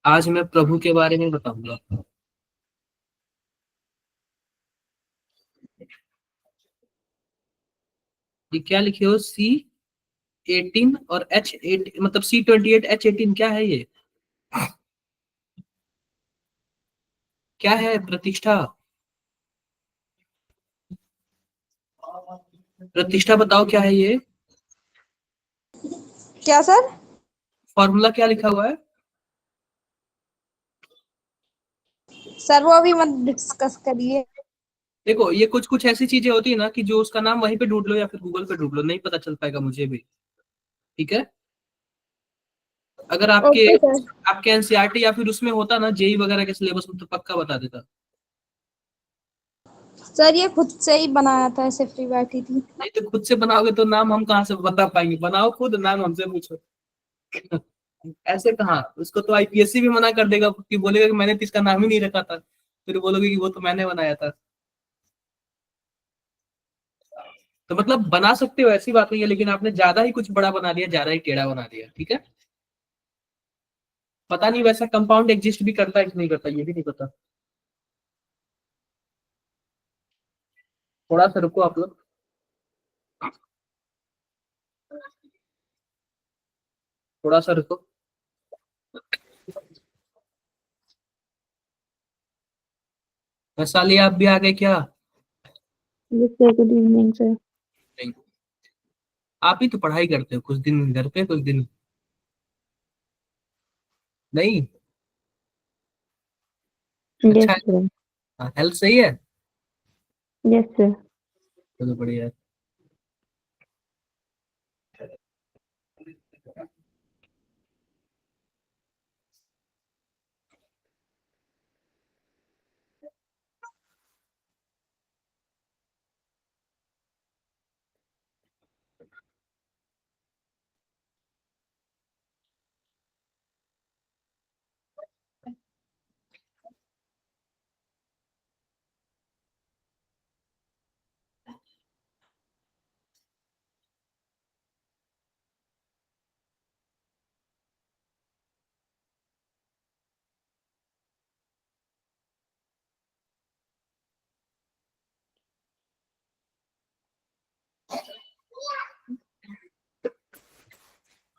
आज मैं प्रभु के बारे में बताऊंगा। ये क्या लिखे हो? C18 और H8, मतलब C28 H18, क्या है ये? क्या है प्रतिष्ठा? प्रतिष्ठा बताओ क्या है ये? क्या सर? फॉर्मूला क्या लिखा हुआ है? सर वो अभी मत डिस्कस करिए। देखो, ये कुछ कुछ ऐसी चीजें होती है ना कि जो उसका नाम वहीं पे ढूंढ लो या फिर गूगल पे ढूंढ लो, नहीं पता चल पाएगा मुझे भी। ठीक है। अगर आपके ओके सर। आपके एनसीईआरटी या फिर उसमें होता ना जेई वगैरह के सिलेबस में, तो पक्का बता देता। सर ये खुद से ही बनाया था, ऐसे फ्री बैठी थी। नहीं तो खुद से बनाओगे तो नाम हम कहाँ से बता पाएंगे? बनाओ खुद, नाम हमसे पूछो। ऐसे कहाँ? उसको तो आईपीएससी भी मना कर देगा कि बोलेगा कि मैंने तो इसका नाम ही नहीं रखा था, फिर बोलोगे कि वो तो मैंने बनाया था। तो मतलब बना सकते हो, ऐसी बात नहीं है, लेकिन आपने ज्यादा ही कुछ बड़ा बना दिया, ज्यादा ही टेढ़ा बना दिया। ठीक है। पता नहीं वैसा कंपाउंड एग्जिस्ट भी करता है कि नहीं करता, ये भी नहीं पता। थोड़ा सा रुको आप लोग। थोड़ा सा रुको। वैशाली, आप भी आ गए क्या? Yes sir, good evening sir. नहीं। आप ही तो पढ़ाई करते हो, कुछ दिन घर पे कुछ दिन नहीं। यस अच्छा सर। है, हेल्थ सही है? Yes sir. चलो बढ़िया है।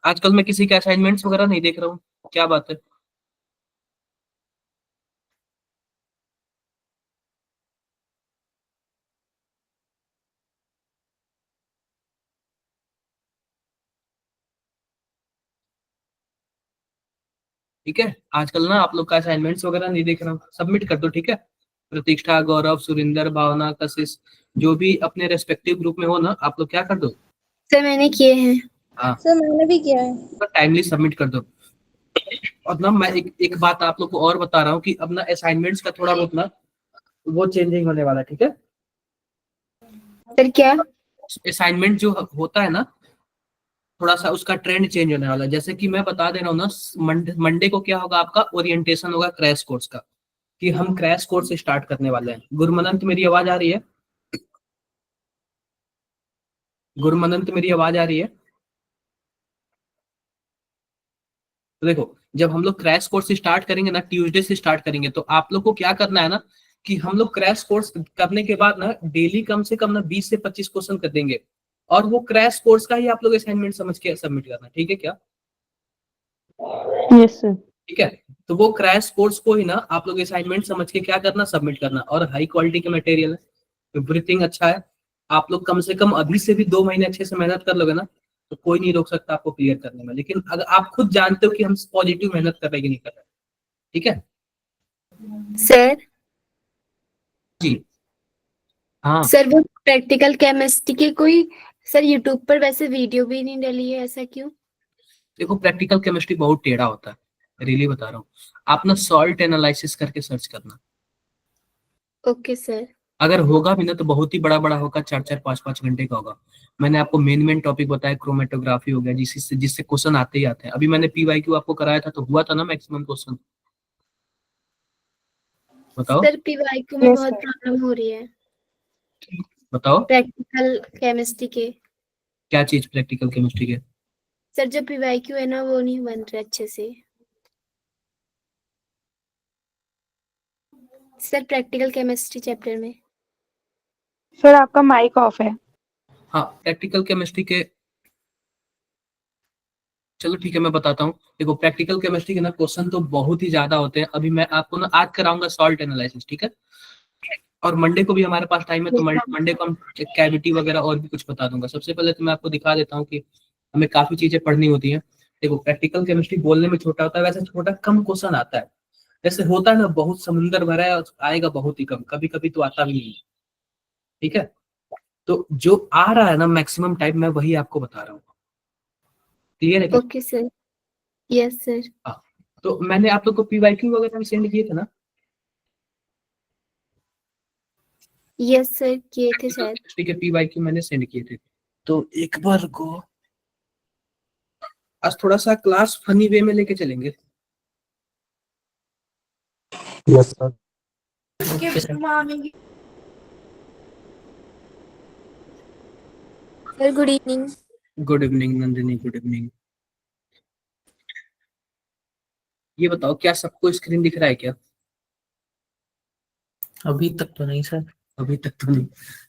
आजकल मैं किसी के असाइनमेंट्स वगैरह नहीं देख रहा हूँ, क्या बात है? ठीक है। आजकल ना आप लोग का असाइनमेंट्स वगैरह नहीं देख रहा हूँ, सबमिट कर दो। ठीक है। प्रतीक्षा, गौरव, सुरिंदर, भावना, कशिश, जो भी अपने रेस्पेक्टिव ग्रुप में हो ना, आप लोग क्या कर दो। सर मैंने किए हैं। हाँ, सर मैंने भी किया है। टाइमली सबमिट कर दो। और ना मैं एक बात आप लोग को और बता रहा हूँ कि अब ना असाइनमेंट्स का थोड़ा बहुत ना वो चेंजिंग होने वाला है। ठीक है। सर क्या? असाइनमेंट जो होता है ना, थोड़ा सा उसका ट्रेंड चेंज होने वाला है। जैसे कि मैं बता दे रहा हूँ ना, मंडे को क्या होगा, आपका ओरिएंटेशन होगा क्रैश कोर्स का, कि हम क्रैश कोर्स स्टार्ट करने वाले हैं। गुरमनंत, मेरी आवाज आ रही है? गुरमनंत, मेरी आवाज आ रही है? तो देखो, जब हम लोग क्रैश कोर्स स्टार्ट करेंगे ना, ट्यूसडे से स्टार्ट करेंगे, तो आप लोग को क्या करना है ना, कि हम लोग क्रैश कोर्स करने के बाद ना डेली कम से कम ना 20 से 25 क्वेश्चन कर देंगे, और वो क्रैश कोर्स का ही आप लोग असाइनमेंट समझ के सबमिट करना। ठीक है क्या? Yes sir. ठीक है। तो वो क्रैश कोर्स को ही ना आप लोग असाइनमेंट समझ के क्या करना, सबमिट करना। और हाई क्वालिटी के मटेरियल है, एवरीथिंग अच्छा है। आप लोग कम से कम अभी से भी 2 महीने अच्छे से मेहनत कर लोगे ना, तो कोई नहीं रोक सकता आपको क्लियर करने में। लेकिन अगर आप खुद जानते हो कि हम पॉजिटिव मेहनत कर रहे हैं कि नहीं कर रहे। ठीक है। सर जी। हाँ। सर वो प्रैक्टिकल केमिस्ट्री के कोई सर यूट्यूब पर वैसे वीडियो भी नहीं डली है, ऐसा क्यों? देखो, प्रैक्टिकल केमिस्ट्री बहुत टेढ़ा होता है, रियली बता रहा हूँ। आप ना सॉल्ट एनालिसिस करके सर्च करना। Okay sir. अगर होगा भी ना तो बहुत ही बड़ा बड़ा होगा, 4 4 5 5 घंटे का होगा। मैंने आपको मेन मेन टॉपिक बताया, क्रोमेटोग्राफी हो गया, जिससे जिससे क्वेश्चन आते ही आते हैं। अभी मैंने पीवाईक्यू आपको कराया था, तो हुआ था ना मैक्सिमम क्वेश्चन? बताओ। सर पीवाईक्यू में बहुत प्रॉब्लम हो रही है बताओ। प्रैक्टिकल केमिस्ट्री के। क्या चीज प्रैक्टिकल केमिस्ट्री के? सर जो पीवाईक्यू है ना वो नहीं बन रहा अच्छे से। सर प्रैक्टिकल केमिस्ट्री चैप्टर में। सर आपका माइक ऑफ है। हाँ, प्रैक्टिकल केमिस्ट्री के, चलो ठीक है मैं बताता हूँ। देखो प्रैक्टिकल केमिस्ट्री के ना क्वेश्चन तो बहुत ही ज्यादा होते हैं। अभी मैं आपको ना आज कराऊंगा सॉल्ट एनालिसिस, ठीक है। और मंडे को भी हमारे पास टाइम है, तो मंडे को हम कैविटी वगैरह और भी कुछ बता दूंगा। सबसे पहले तो मैं आपको दिखा देता हूँ कि हमें काफी चीजें पढ़नी होती हैं। देखो प्रैक्टिकल केमिस्ट्री बोलने में छोटा होता है, वैसे छोटा कम क्वेश्चन आता है। जैसे होता है ना बहुत समुंदर भरा है और आएगा बहुत ही कम, कभी कभी तो आता भी नहीं, ठीक है। तो जो आ रहा है ना मैक्सिमम टाइम, मैं वही आपको बता रहा हूँ। क्लियर है क्या? Okay sir. Yes sir. हाँ, तो मैंने आप लोग को पीवाईक्यू वगैरह भी सेंड किए थे ना? यस सर किए थे शायद। केमिस्ट्री के पीवाईक्यू मैंने सेंड किए थे, तो एक बार को आज थोड़ा सा क्लास फनी वे में लेके चलेंगे। Yes sir. Sir good evening. Good evening Nandini, good evening. ये बताओ क्या सबको स्क्रीन दिख रहा है क्या? अभी तक तो नहीं सर। अभी तक तो नहीं,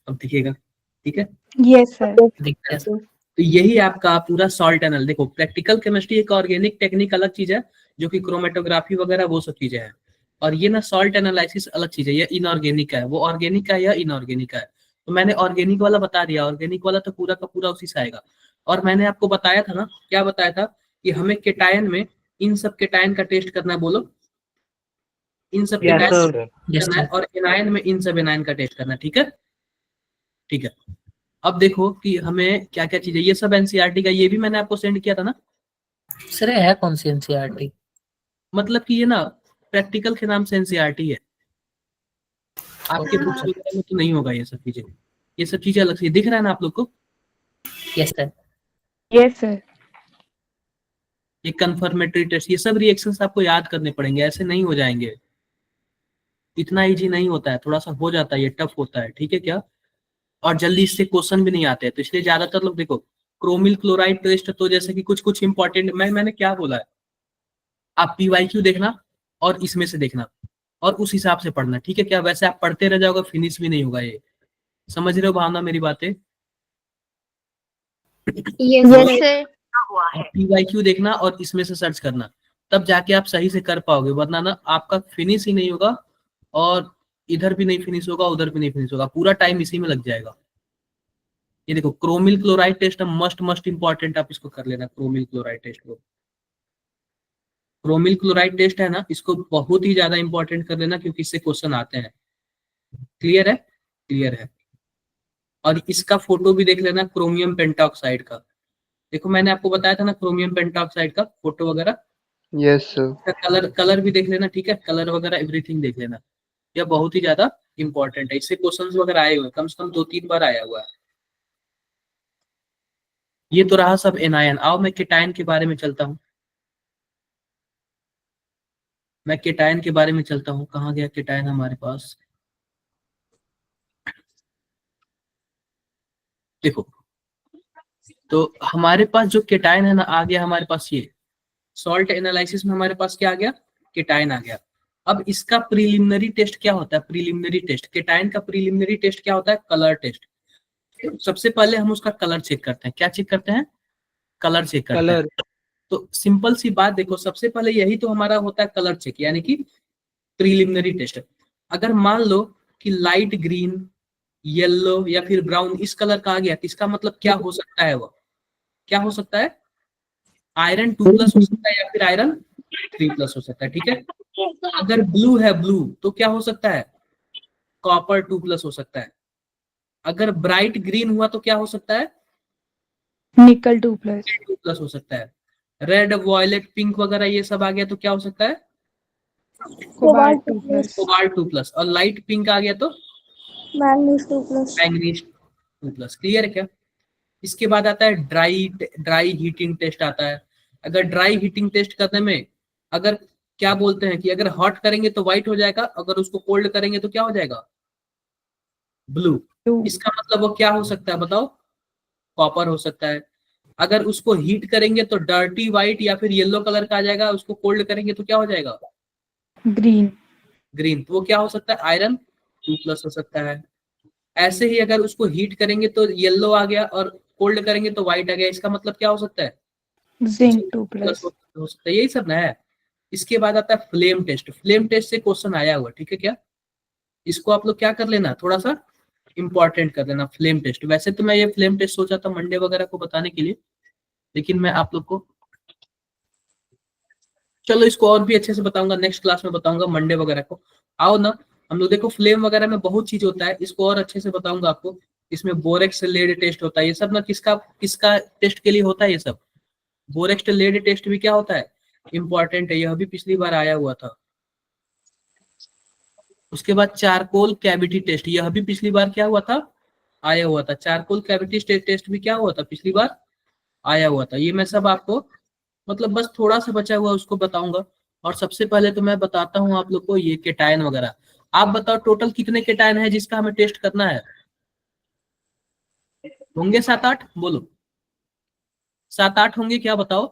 अब दिखेगा, ठीक है। Yes sir. दिख रहा है सर। तो यही आपका पूरा सॉल्ट एनालिसिस। देखो प्रैक्टिकल केमिस्ट्री एक ऑर्गेनिक टेक्निक अलग चीज है, जो कि क्रोमेटोग्राफी वगैरह वो सब चीजें हैं। और ये ना सॉल्ट एनालिसिस अलग चीज है, ये इनऑर्गेनिक है। वो ऑर्गेनिक का है या इनऑर्गेनिक का है। तो मैंने ऑर्गेनिक वाला बता दिया, ऑर्गेनिक वाला तो पूरा का पूरा उसी से आएगा। और मैंने आपको बताया था ना, क्या बताया था, कि हमें केटायन में इन सब केटायन का टेस्ट करना है। बोलो, इन सब यस केटायन सर। करना है, और एनायन में इन सब एनायन का टेस्ट करना है, ठीक है। ठीक है, अब देखो कि हमें क्या क्या चीजें, ये सब एनसीईआरटी का, ये भी मैंने आपको सेंड किया था ना। सर ये है कौन सी एनसीईआरटी? मतलब कि ये ना प्रैक्टिकल के नाम से एनसीईआरटी है, आपके बुक्स वगैरह में तो नहीं होगा ये सब चीजें। ये सब चीजें अलग से दिख रहा है ना आप लोग को। Yes sir. Yes sir. ये कंफर्मेटरी टेस्ट, ये सब रिएक्शंस आपको याद करने पड़ेंगे, ऐसे नहीं हो जाएंगे। इतना इजी नहीं होता है, थोड़ा सा हो जाता है, ये टफ होता है, ठीक है क्या। और जल्दी इससे क्वेश्चन भी नहीं आते हैं, तो इसलिए ज्यादातर लोग देखो क्रोमिल क्लोराइड टेस्ट, तो जैसे कि कुछ कुछ इंपॉर्टेंट, मैंने क्या बोला है, आप पीवाईक्यू देखना और इसमें से देखना और उस हिसाब से पढ़ना, ठीक है क्या। वैसे आप पढ़ते रह जाओगे, फिनिश भी नहीं होगा ये। समझ रहे हो भावना मेरी बातें? Yes sir. पीवाईक्यू देखना और इसमें से सर्च करना, तब जाके आप सही से कर पाओगे, वरना ना आपका फिनिश ही नहीं होगा। और इधर भी नहीं फिनिश होगा, उधर भी नहीं फिनिश होगा, पूरा टाइम इसी में लग जाएगा। ये देखो chromyl chloride test must must important, आप इसको कर लेना, क्रोमिल क्लोराइड टेस्ट को। क्रोमिल क्लोराइड टेस्ट है ना, इसको बहुत ही ज्यादा इंपॉर्टेंट कर लेना, क्योंकि इससे क्वेश्चन आते हैं। क्लियर है? क्लियर है। और इसका फोटो भी देख लेना, क्रोमियम पेंटाऑक्साइड का। देखो मैंने आपको बताया था ना क्रोमियम पेंटाऑक्साइड का फोटो वगैरह। Yes sir. कलर कलर भी देख लेना, ठीक है, कलर वगैरह एवरीथिंग देख लेना। यह बहुत ही ज्यादा इंपॉर्टेंट है, इससे क्वेश्चंस वगैरह आए हुए कम से कम 2-3 बार आया हुआ है। ये तो रहा सब एनायन। आओ मैं केटायन के बारे में चलता हूँ। मैं केटायन के बारे में चलता हूँ, कहाँ गया केटायन हमारे पास। देखो, तो हमारे पास जो केटायन है ना, आ गया हमारे पास ये सॉल्ट एनालिसिस में हमारे पास क्या आ गया, केटायन आ गया। अब इसका प्रीलिमिनरी टेस्ट क्या होता है, प्रीलिमिनरी टेस्ट, केटायन का प्रीलिमिनरी टेस्ट क्या होता है, कलर टेस्ट। सबसे पहले हम उसका कलर चेक करते हैं। क्या चेक करते हैं? कलर चेक करते हैं। तो सिंपल सी बात देखो, सबसे पहले यही तो हमारा होता है कलर चेक, यानी कि प्रीलिमिनरी टेस्ट। अगर मान लो कि लाइट ग्रीन, येलो या फिर ब्राउन इस कलर का आ गया, तो इसका मतलब क्या हो सकता है, वो क्या हो सकता है, आयरन 2+ हो सकता है या फिर आयरन 3+ हो सकता है, ठीक है। अगर ब्लू है, ब्लू, तो क्या हो सकता है, कॉपर 2+ हो सकता है। अगर ब्राइट ग्रीन हुआ तो क्या हो सकता है, निकल 2+। 2+ हो सकता है। रेड, वॉयलेट, पिंक वगैरह ये सब आ गया तो क्या हो सकता है, कोबाल्ट 2+। कोबाल्ट 2+। और लाइट पिंक आ गया तो मैग्नीज 2+। मैंगनीज 2+। क्लियर है क्या। इसके बाद आता है ड्राई ड्राई हीटिंग टेस्ट आता है। अगर ड्राई हीटिंग टेस्ट करने में, अगर क्या बोलते हैं कि अगर हॉट करेंगे तो व्हाइट हो जाएगा, अगर उसको कोल्ड करेंगे तो क्या हो जाएगा, ब्लू। इसका मतलब वो क्या हो सकता है बताओ, कॉपर हो सकता है। अगर उसको हीट करेंगे तो डर्टी व्हाइट या फिर येलो कलर का आ जाएगा, उसको कोल्ड करेंगे तो क्या हो जाएगा, ग्रीन। ग्रीन, तो वो क्या हो सकता है, आयरन 2+ हो सकता है। ऐसे ही अगर उसको हीट करेंगे तो येलो आ गया, और कोल्ड करेंगे तो व्हाइट आ गया, इसका मतलब क्या हो सकता है, जिंक प्लस हो सकता है, यही सब ना है। इसके बाद आता है फ्लेम टेस्ट। फ्लेम टेस्ट से क्वेश्चन आया हुआ, ठीक है क्या, इसको आप लोग क्या कर लेना, थोड़ा सा इंपॉर्टेंट कर देना फ्लेम टेस्ट। वैसे तो मैं ये फ्लेम टेस्ट सोचा था मंडे वगैरह को बताने के लिए, लेकिन मैं आप लोग को, चलो इसको और भी अच्छे से बताऊंगा, नेक्स्ट क्लास में बताऊंगा मंडे वगैरह को। आओ ना हम लोग, देखो फ्लेम वगैरह में बहुत चीज होता है, इसको और अच्छे से बताऊंगा आपको। इसमें बोरेक्स लेड टेस्ट होता है, ये सब ना किसका किसका टेस्ट के लिए होता है, ये सब बोरेक्स लेड टेस्ट भी क्या होता है, इंपॉर्टेंट है, यह भी पिछली बार आया हुआ था। उसके बाद चारकोल कैविटी टेस्ट, यह भी पिछली बार क्या हुआ था, आया हुआ था। चारकोल कैविटी टेस्ट भी क्या हुआ था, पिछली बार आया हुआ था। ये मैं सब आपको मतलब बस थोड़ा सा बचा हुआ उसको बताऊंगा। और सबसे पहले तो मैं बताता हूँ आप लोग को ये केटायन वगैरह। आप बताओ टोटल कितने केटायन है जिसका हमें टेस्ट करना है, होंगे 7-8, बोलो 7-8 होंगे क्या, बताओ,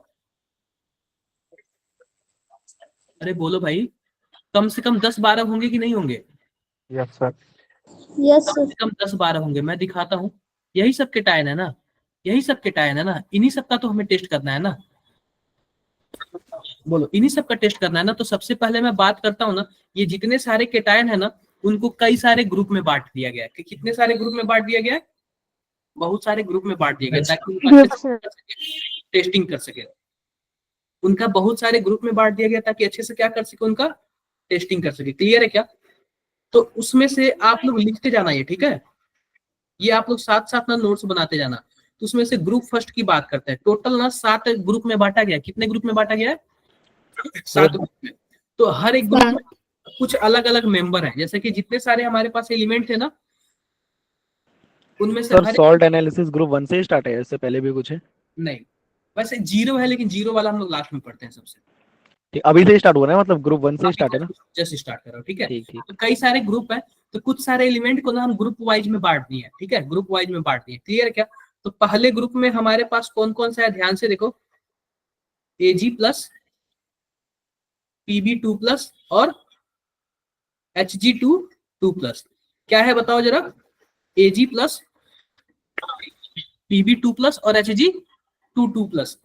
अरे बोलो भाई, कम से कम 10-12 होंगे कि नहीं होंगे, यस सर। यस कम से कम 10-12 होंगे, मैं दिखाता हूँ। यही सब केटायन है ना, यही सब केटायन है ना, इन्हीं सब का तो हमें टेस्ट करना है ना, बोलो इन्हीं सब का टेस्ट करना है ना। तो सबसे पहले मैं बात करता हूँ ना, ये जितने सारे केटायन है ना, उनको कई सारे ग्रुप में बांट दिया गया है। कि कितने सारे ग्रुप में बांट दिया गया है, बहुत सारे ग्रुप में बांट दिया गया, ताकि वो अच्छे से टेस्टिंग कर सके। उनका बहुत सारे ग्रुप में बांट दिया गया ताकि अच्छे से क्या कर सके, उनका टेस्टिंग कर सके। क्लियर है क्या, तो उसमें से आप लोग लिखते जाना ये, ठीक है, ये आप लोग साथ साथ ना नोट्स बनाते जाना। तो उसमें से ग्रुप फर्स्ट की बात करते हैं। टोटल ना 7 ग्रुप में बांटा गया, कितने ग्रुप में बांटा गया है, 7 ग्रुप में। तो हर एक ग्रुप में कुछ अलग अलग मेंबर है, जैसे कि जितने सारे हमारे पास एलिमेंट है ना, उनमें से सर हर सॉल्ट एनालिसिस ग्रुप 1 से ही स्टार्ट है, इससे पहले भी कुछ है? नहीं, वैसे 0 है, लेकिन 0 वाला हम लोग लास्ट में पढ़ते हैं सबसे। ठीक, अभी से स्टार्ट हुआ ना, मतलब ग्रुप 1 से स्टार्ट है ना? जस्ट स्टार्ट करो, ठीक है। ठीक ठीक। तो कई सारे ग्रुप है, तो कुछ सारे एलिमेंट को ना हम ग्रुप वाइज में बांट दिए हैं, ठीक है, ग्रुप वाइज में बांट दिए। क्लियर है क्या, तो पहले ग्रुप में हमारे पास कौन कौन सा है, ध्यान से देखो, Ag+, Pb2+, और Hg2+। क्या है बताओ जरा, Ag+, Pb2+, और Hg2+।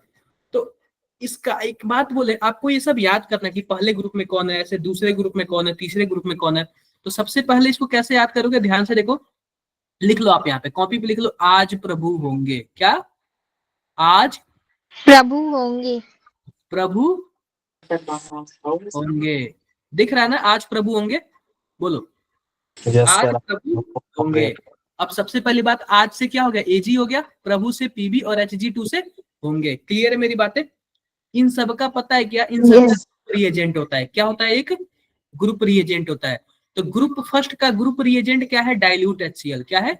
तो इसका एक बात बोले, आपको ये सब याद करना कि पहले ग्रुप में कौन है, ऐसे दूसरे ग्रुप में कौन है, तीसरे ग्रुप में कौन है। तो सबसे पहले इसको कैसे याद करोगे, ध्यान से देखो, लिख लो आप यहाँ पे कॉपी पे लिख लो, आज प्रभु होंगे, क्या, आज प्रभु होंगे। प्रभु होंगे, दिख रहा है ना, आज प्रभु होंगे, बोलो यस आज सर। प्रभु होंगे। अब सबसे पहली बात, आज से क्या हो गया, एजी हो गया, प्रभु से पीबी, और Hg2 से होंगे। क्लियर है मेरी बातें, इन सब का पता है क्या, इन सब का रिएजेंट होता है, क्या होता है, एक ग्रुप रिएजेंट होता है। तो ग्रुप फर्स्ट का ग्रुप रिएजेंट क्या है, डाइल्यूट HCl। क्या है,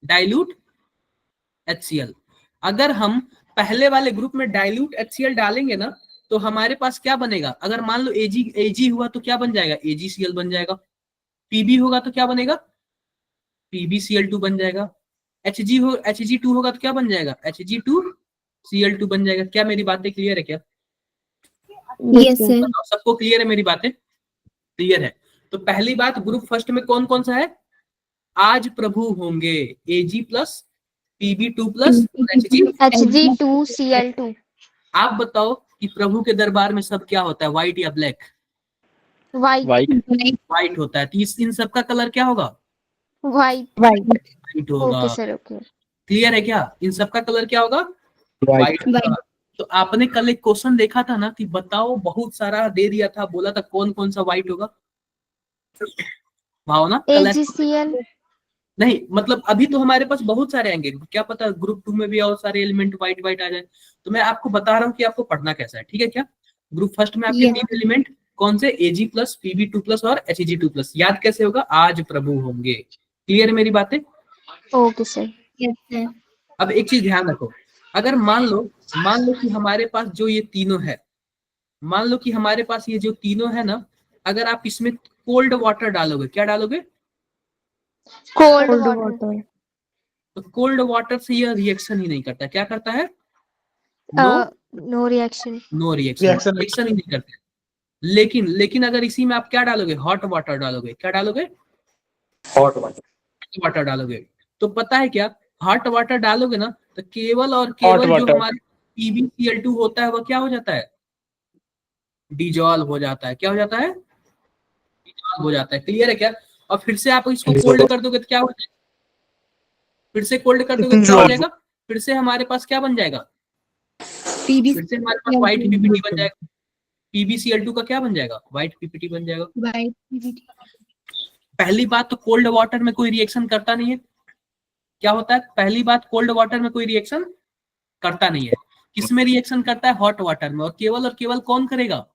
डाइल्यूट HCl। अगर हम पहले वाले ग्रुप में डाइल्यूट HCl डालेंगे ना, तो हमारे पास क्या बनेगा, अगर मान लो Ag हुआ तो क्या बन जाएगा, AgCl बन जाएगा। Pb होगा तो क्या बनेगा, PbCl2 बन जाएगा। Hg2 होगा तो क्या बन जाएगा, Hg2Cl2 बन जाएगा। क्या मेरी बातें क्लियर है क्या, यस सर। सबको क्लियर है मेरी बातें, क्लियर है। तो पहली बात, ग्रुप फर्स्ट में कौन कौन सा है, आज प्रभु होंगे, Ag+, Pb2+, Hg2Cl2। आप बताओ कि प्रभु के दरबार में सब क्या होता है, व्हाइट या ब्लैक, वाइट व्हाइट होता है। तो इन सब का कलर क्या होगा, वाइट। व्हाइट होगा। Okay sir, okay. क्लियर है क्या, इन सब का कलर क्या होगा, White। व्हाइट। तो आपने कल एक क्वेश्चन देखा था ना, कि बताओ, बहुत सारा दे दिया था, बोला था कौन कौन सा व्हाइट होगा, भावना कल AgCl। नहीं, मतलब अभी तो हमारे पास बहुत सारे आएंगे, क्या पता ग्रुप 2 में भी और सारे एलिमेंट व्हाइट व्हाइट आ जाए। तो मैं आपको बता रहा हूँ कि आपको पढ़ना कैसा है, ठीक है क्या। ग्रुप फर्स्ट में आपके 3 एलिमेंट कौन से, Ag+, Pb2+, और Hg2+। याद कैसे होगा, आज प्रभु होंगे। क्लियर है मेरी बातें, ओके सर। Yes sir. अब एक चीज ध्यान रखो, अगर मान लो कि हमारे पास जो ये तीनों है, मान लो कि हमारे पास ये जो तीनों है ना, अगर आप इसमें कोल्ड वाटर डालोगे, क्या डालोगे, कोल्ड वाटर। तो कोल्ड वाटर से यह रिएक्शन ही नहीं करता, क्या करता है, नो नो रिएक्शन। रिएक्शन ही नहीं करते। लेकिन लेकिन अगर इसी में आप क्या डालोगे, हॉट वाटर डालोगे, क्या डालोगे, हॉट वाटर डालोगे, तो पता है क्या, हॉट वाटर डालोगे ना तो केवल और Hot केवल जो water. हमारे PbCl2 होता है वह क्या हो जाता है, डिजॉल्व हो जाता है। क्या हो जाता है, डिजॉल्व हो जाता है। क्लियर है क्या? और फिर से आप इसको कोल्ड कर दोगे तो क्या हो जाएगा, फिर से कोल्ड कर दोगे तो क्या हो जाएगा, फिर से हमारे पास क्या बन जाएगा, पीबी फिर से हमारे पास व्हाइट पीपीटी बन जाएगा। PbCl2 का क्या बन जाएगा, व्हाइट पीपीटी बन जाएगा। White PBT. पहली बात तो कोल्ड वाटर में कोई रिएक्शन करता नहीं है। क्या होता है, पहली बात कोल्ड वाटर में कोई रिएक्शन करता नहीं है। किसमें रिएक्शन करता है, हॉट वाटर में, और केवल कौन करेगा,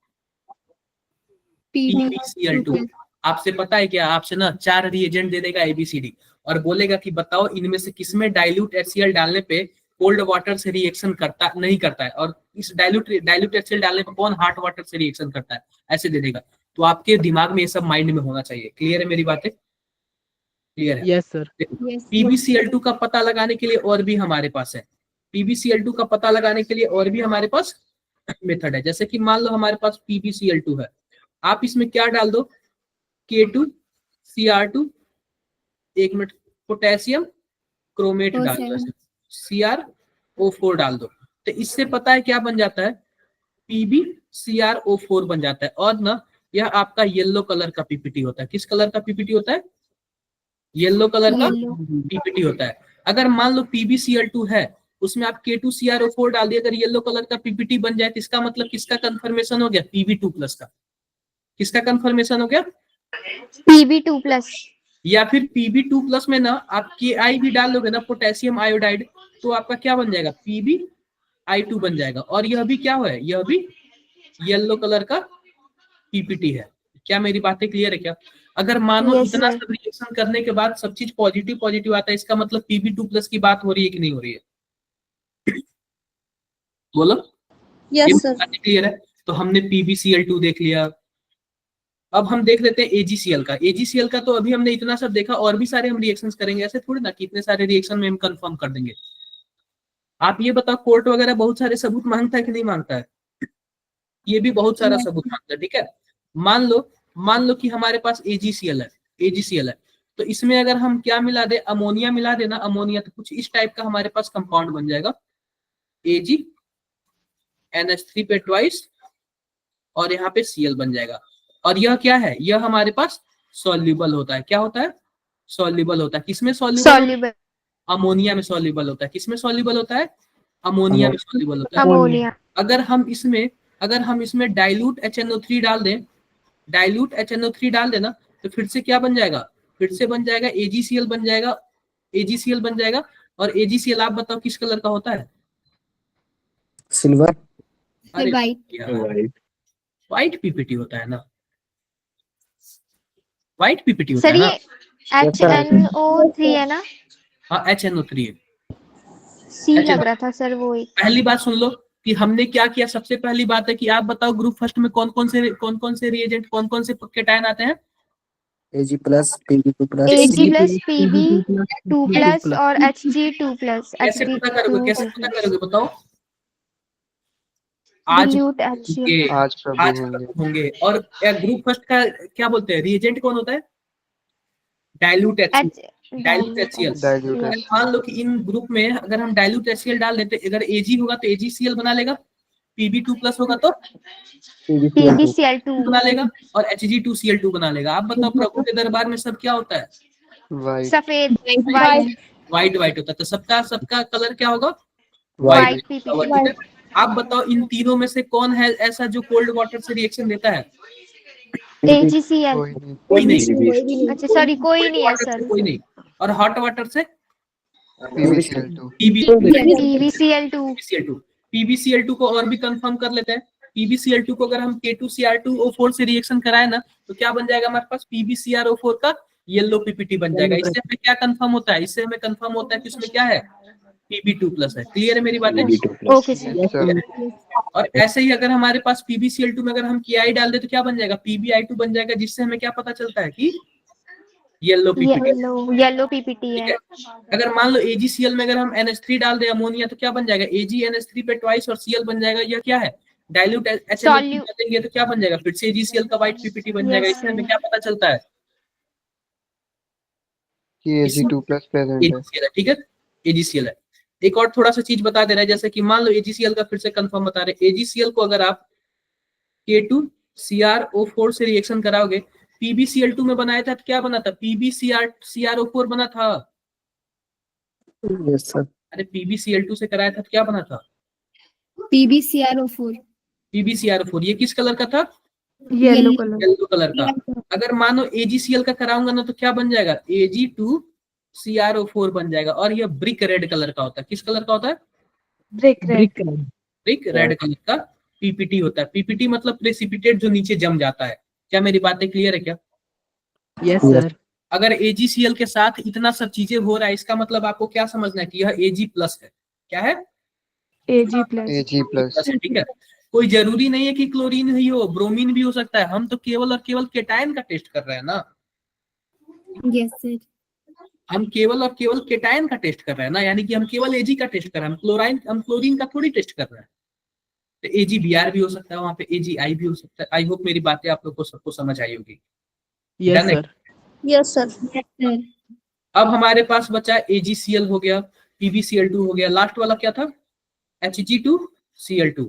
PbCl2। आपसे पता है क्या, आपसे ना 4 रिएजेंट दे देगा ABCD और बोलेगा कि बताओ इनमें से किसमें डाइल्यूट HCl डालने पे कोल्ड वाटर से रिएक्शन करता नहीं करता है, और इस डाइल्यूट HCl डालने पे कौन हॉट वाटर से रिएक्शन करता है, ऐसे दे देगा। तो आपके दिमाग में ये सब माइंड में होना चाहिए। क्लियर है मेरी बातें, क्लियर है? Yes sir. PbCl2 का पता लगाने के लिए और भी हमारे पास है, PbCl2 का पता लगाने के लिए और भी हमारे पास मेथड है। जैसे कि मान लो हमारे पास PbCl2 है, आप इसमें क्या डाल दो, K2Cr2, 1 मिनट, पोटेशियम क्रोमेट डाल दो, CrO4 डाल दो, तो इससे पता है क्या बन जाता है, PbCrO4 बन जाता है। और ना यह आपका येलो कलर का पीपीटी होता है। किस कलर का पीपीटी होता है, येलो कलर का पीपीटी होता है। अगर मान लो PbCl2 है, उसमें आप K2Cr4 डाल दिए, अगर येलो कलर का पीपीटी बन जाए तो इसका मतलब किसका कंफर्मेशन हो गया, Pb2+ का। किसका कंफर्मेशन हो गया, Pb2+। या फिर Pb2+ में ना आप Ki भी डाल लोगे ना, पोटेशियम आयोडाइड, तो आपका क्या बन जाएगा, PbI2 बन जाएगा। और यह भी क्या है, यह भी येलो कलर का पीपीटी है। क्या मेरी बातें क्लियर है क्या? अगर मानो Yes, इतना sir. सब रिएक्शन करने के बाद सब चीज पॉजिटिव आता है, इसका मतलब Pb2+ की बात हो रही है कि नहीं हो रही है, बोलो। Yes sir. क्लियर है? तो हमने PbCl2 देख लिया। अब हम देख लेते हैं AgCl का। AgCl का तो अभी हमने इतना सब देखा, और भी सारे हम रिएक्शंस करेंगे। ऐसे थोड़ी ना कि इतने सारे रिएक्शन में हम कंफर्म कर देंगे। आप ये बताओ, कोर्ट वगैरह बहुत सारे सबूत मांगता है कि नहीं मांगता है? ये भी बहुत सारा सबूत मांगता है। ठीक है, मान लो कि हमारे पास AgCl है, तो इसमें अगर हम क्या मिला दे, अमोनिया मिला देना, अमोनिया, तो कुछ इस टाइप का हमारे पास कंपाउंड बन जाएगा, AgNH3 पे ट्वाइस, और यहाँ पे Cl बन जाएगा। और यह क्या है, यह हमारे पास सॉल्युबल होता है। क्या होता है, सॉल्युबल होता है। किसमें सॉल्युबल, Soluble. अमोनिया में सॉल्युबल होता है। किसमें सॉल्युबल होता है, अमोनिया में सॉल्युबल होता है। Ammonia. अगर हम इसमें डाइल्यूट HNO3 डाल दें, ना, तो फिर से क्या बन जाएगा, फिर से बन जाएगा AgCl बन जाएगा। और AgCl आप बताओ किस कलर का होता है, सिल्वर। अरे White. व्हाइट पीपीटी होता है ना, व्हाइट पीपीटी होता सर है ना। ये HNO3 है ना? हाँ, HNO3 है। C लग रहा था सर वो एक। पहली बात सुन लो कि हमने क्या किया। सबसे पहली बात है कि आप बताओ ग्रुप फर्स्ट में कौन कौन से रिएजेंट, कौन कौन से कैटायन आते हैं, Ag+, Pb2+, Ag+, Pb2+ और Hg2+। कैसे पता करोगे बताओ, आज Dilute HCl. आज प्रभु होंगे। और ग्रुप फर्स्ट का क्या बोलते हैं, रिएजेंट कौन होता है, डाइल्यूट HCl। मान लो कि इन ग्रुप में अगर हम डाइल्यूट HCl डाल देते, अगर Ag होगा तो AgCl बना लेगा, Pb2+ होगा तो PbCl2 बना लेगा, और Hg2Cl2 बना लेगा। आप बताओ प्रभु के दरबार में सब क्या होता है, सफेद वाइट व्हाइट होता है। तो सबका कलर क्या होगा, वाइट ठीक पीपीटी। है? आप बताओ इन तीनों में से कौन है ऐसा जो कोल्ड वाटर से रिएक्शन देता है, AgCl। कोई नहीं। अच्छा सॉरी कोई नहीं है सर। कोई नहीं। और हॉट वाटर से PbCl2। PbCl2 को और भी कंफर्म कर लेते हैं। PbCl2 को अगर हम K2Cr2O4 से रिएक्शन कराए ना, तो क्या बन जाएगा हमारे पास, PbCrO4 का येलो पीपीटी बन जाएगा। इससे हमें क्या कंफर्म होता है, कि उसमें क्या है, Pb2+ है। क्लियर है मेरी बातें? Okay sir. और ऐसे ही अगर हमारे पास PbCl2 में अगर हम Ki डाल दे तो क्या बन जाएगा, PbI2 बन जाएगा, जिससे हमें क्या पता चलता है कि येलो पीपीटी है। अगर मान लो AgCl में अगर हम NH3 डाल दे, अमोनिया, तो क्या बन जाएगा, AgNH3 पे ट्वाइस और Cl बन जाएगा। यह क्या है, डाइल्यूट HNO3 देंगे तो क्या बन जाएगा, फिर से AgCl का व्हाइट पीपीटी बन जाएगा। इससे हमें क्या पता चलता है कि Ag2 प्लस प्रेजेंट है। AgCl है, ठीक है, AgCl है। एक और थोड़ा सा चीज बता दे रहा है, जैसे कि मान लो AgCl का फिर से कंफर्म बता रहे, AgCl को अगर आप K2CrO4 से रिएक्शन कराओगे, PbCl2 में बनाया था तो क्या बना था, PbCrO4 बना था। Yes sir. अरे PbCl2 से कराया था तो क्या बना था, PbCrO4 PbCrO4। ये किस कलर का था, येलो कलर। येलो कलर का। अगर मानो AgCl का कराऊंगा ना तो क्या बन जाएगा, Ag2CrO4 बन जाएगा, और ये ब्रिक रेड कलर का होता है। किस कलर का होता है, brick red. Brick red colour का पीपीटी होता है। पीपीटी मतलब प्रेसिपिटेट जो नीचे जम जाता है। क्या मेरी बातें क्लियर है क्या? Yes sir. अगर AgCl के साथ इतना सब चीजें हो रहा है, इसका मतलब आपको क्या समझना है कि यह Ag+ है। क्या है, Ag प्लस। Ag+। ठीक है। कोई जरूरी नहीं है कि क्लोरीन ही हो, ब्रोमीन भी हो सकता है। हम तो केवल और केवल केटायन का टेस्ट कर रहे हैं ना, यस सर। हम केवल और केवल केटायन का टेस्ट कर रहे हैं ना, यानी कि हम केवल Ag का टेस्ट कर रहे हैं, हम क्लोरीन का थोड़ी टेस्ट कर रहे हैं। तो AgBr भी हो सकता है, वहां पे AgI भी हो सकता है। आई होप मेरी बातें आप लोग को सबको समझ आई होगी। यस Done है? सर। Yes sir. सर अब हमारे पास बचा AgCl हो गया, PbCl2 हो गया, लास्ट वाला क्या था, Hg2Cl2।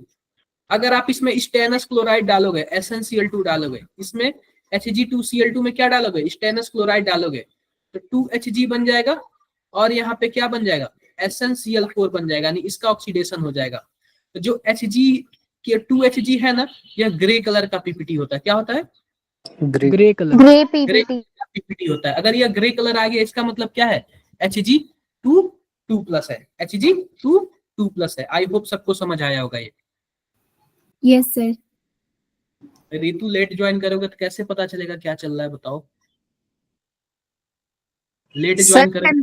अगर आप इसमें स्टेनस क्लोराइड डालोगे, SnCl2 डालोगे, इसमें Hg2Cl2 में क्या डालोगे, स्टेनस क्लोराइड डालोगे, तो 2Hg बन जाएगा, और यहाँ पे क्या बन जाएगा, SnCl4 बन जाएगा, यानी इसका ऑक्सीडेशन हो जाएगा। तो जो Hg के 2Hg है ना, यह ग्रे कलर का पीपीटी होता है। क्या होता है, grey colour. Grey grey PPT. PPT होता है। अगर यह ग्रे कलर आ गया, इसका मतलब क्या है, Hg2 है, Hg2 है। आई होप सबको समझ आया होगा ये। Yes sir. Ritu late join करोगे तो कैसे पता चलेगा क्या चल रहा है, बताओ। लेट ज्वाइन करोगे।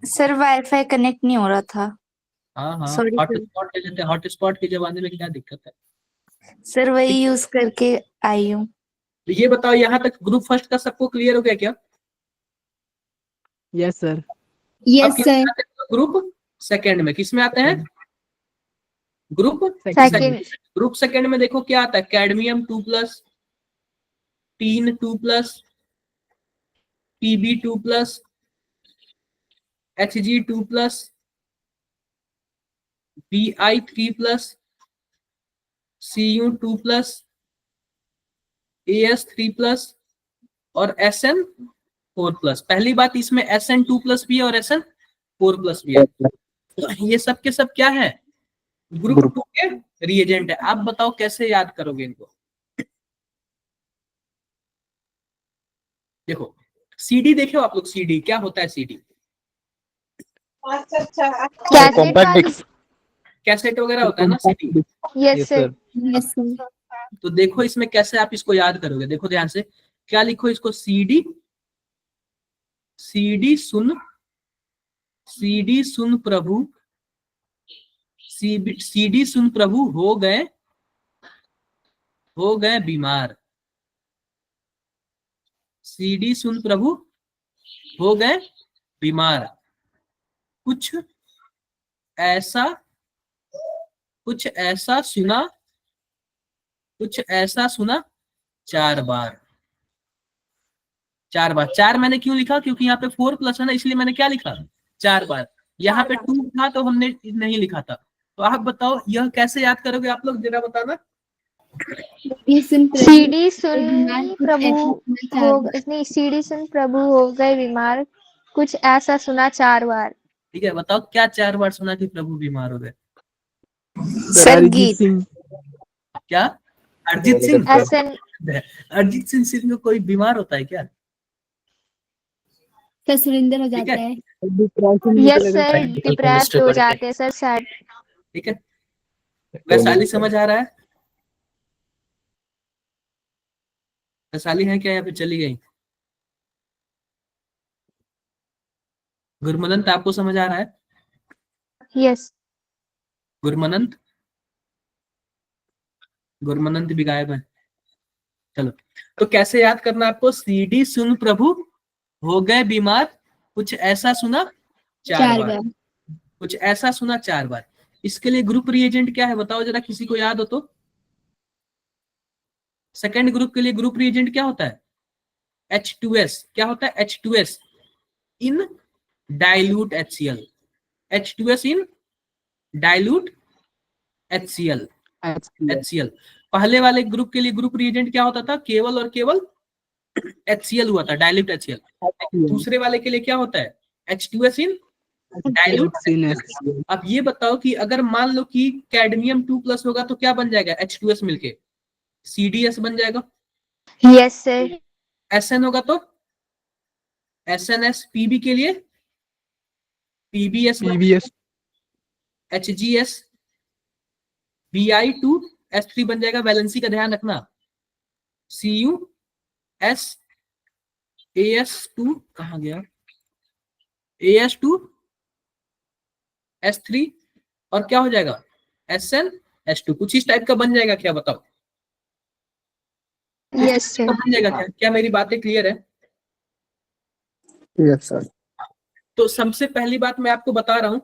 सर वाईफाई कनेक्ट नहीं हो रहा था। हाँ हाँ, Sorry, हॉटस्पॉट ले लेते हैं। हॉटस्पॉट के जमाने में क्या दिक्कत है। सर वही यूज करके आई हूँ। तो ये बताओ, यहाँ तक ग्रुप फर्स्ट का सबको क्लियर हो गया क्या? Yes sir. अब यस किस सर। में आते हैं? ग्रुप सेकंड में किस में आते हैं, ग्रुप सेकंड। ग्रुप सेकंड में देखो क्या आता है, cadmium 2+, tin 2+, Pb 2+, Hg 2+, Bi 3+, Cu 2+, As 3+, और Sn 4+। पहली बात, इसमें Sn 2+ भी है और Sn 4+ भी है। तो ये सब के सब क्या है, ग्रुप 2 के रिएजेंट है। आप बताओ कैसे याद करोगे इनको। देखो CD देखे हो आप लोग, CD क्या होता है, CD कैसेट वगैरह होता है ना CD। Yes sir. Yes sir. तो देखो इसमें कैसे आप इसको याद करोगे, देखो ध्यान से। क्या लिखो इसको, CD सुन प्रभु, CD सुन प्रभु हो गए बीमार। CD सुन प्रभु हो गए बीमार। कुछ ऐसा सुना 4 बार। 4 बार, 4 मैंने क्यों लिखा, क्योंकि यहाँ पे 4+ है ना, इसलिए मैंने क्या लिखा, 4 बार। यहाँ पे 2 था तो हमने नहीं लिखा था। तो आप बताओ यह कैसे याद करोगे आप लोग, जरा बताना। सीडी सुन प्रभु हो गए बीमार, कुछ ऐसा सुना 4 बार। ठीक है, बताओ क्या 4 बार सुना कि प्रभु बीमार हो गए। सर अरिजीत सिंह। क्या, अरिजीत सिंह? SN अरिजीत सिंह में कोई बीमार होता है क्या? सर सुरेंद्र हो ठीक जाता है। है। यस सर, डिप्रेस्ड हो जाते हैं सर, सैड। ठीक है, वैशाली समझ आ रहा है? वैशाली है क्या यहाँ पे, चली गई? गुरमनंत आपको समझ आ रहा है? यस। गुरमनंत भी गायब है। चलो, तो कैसे याद करना आपको, CD सुन प्रभु हो गए बीमार, कुछ ऐसा सुना 4 बार। कुछ ऐसा सुना 4 बार। इसके लिए ग्रुप रिएजेंट क्या है बताओ जरा, किसी को याद हो तो। सेकेंड ग्रुप के लिए ग्रुप रिएजेंट क्या होता है? H2S। क्या होता है? H2S इन डाइल्यूट HCl। H2S इन डाइल्यूट HCl। पहले वाले ग्रुप के लिए ग्रुप रिएजेंट क्या होता था? केवल और केवल HCl हुआ था, डाइल्यूट HCl। दूसरे वाले के लिए क्या होता है? H2S इन डाइल्यूट। अब ये बताओ कि अगर मान लो कि कैडमियम 2+ होगा तो क्या बन जाएगा? H2S मिलके CDS बन जाएगा। Yes sir. SN होगा तो SNS। PB के लिए PBS, HGS, Bi2S3 बन जाएगा। वैलेंसी का ध्यान रखना। CuS, AS2 कहाँ गया? AS2 S3 और क्या हो जाएगा? SnS2। कुछ इस टाइप का बन जाएगा क्या? बताओ। Yes sir. बन जाएगा क्या? क्या मेरी बातें क्लियर है? Yes sir. तो सबसे पहली बात मैं आपको बता रहा हूं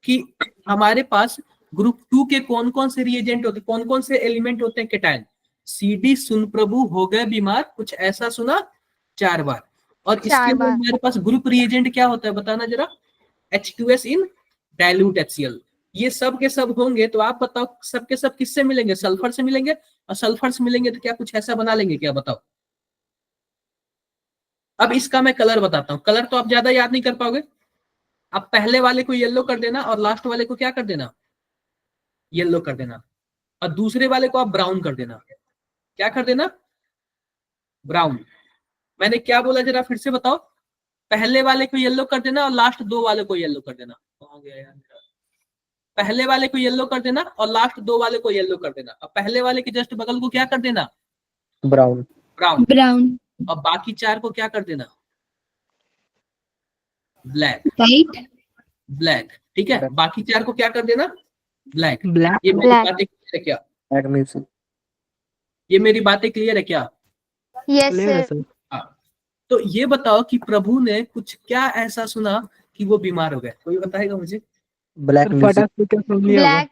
कि हमारे पास ग्रुप 2 के कौन कौन से रिएजेंट होते, कौन कौन से एलिमेंट होते हैं केटायन। CD सुन प्रभु हो गए बीमार, कुछ ऐसा सुना 4 बार। और इसके लिए हमारे पास ग्रुप रिएजेंट क्या होता है बताना जरा? H2S इन डाइल्यूट HCl। ये सब के सब होंगे तो आप बताओ सब के सब किससे मिलेंगे? सल्फर से मिलेंगे। और सल्फर से मिलेंगे तो क्या कुछ ऐसा बना लेंगे क्या? बताओ। अब इसका मैं कलर बताता हूं। कलर तो आप ज्यादा याद नहीं कर पाओगे। अब पहले वाले को येलो कर देना और लास्ट वाले को क्या कर देना? येलो कर देना। और दूसरे वाले को आप ब्राउन कर देना। क्या कर देना? ब्राउन। मैंने क्या बोला जरा फिर से बताओ। पहले वाले को येलो कर देना और लास्ट 2 वाले को येलो कर देना। कहां गया यार मेरा? पहले वाले को येलो कर देना और लास्ट 2 वाले को येलो कर देना। अब पहले वाले के जस्ट बगल को क्या कर देना? ब्राउन। ब्राउन। और बाकी 4 को क्या कर देना? ब्लैक। ब्लैक। ठीक है। बाकी 4 को क्या कर देना? ब्लैक। ये मेरी बातें क्लियर है क्या? Black music. ये मेरी बातें क्लियर है क्या? Yes sir. हाँ। तो ये बताओ कि प्रभु ने कुछ क्या ऐसा सुना कि वो बीमार हो गए? कोई बताएगा मुझे? Black music. ब्लैक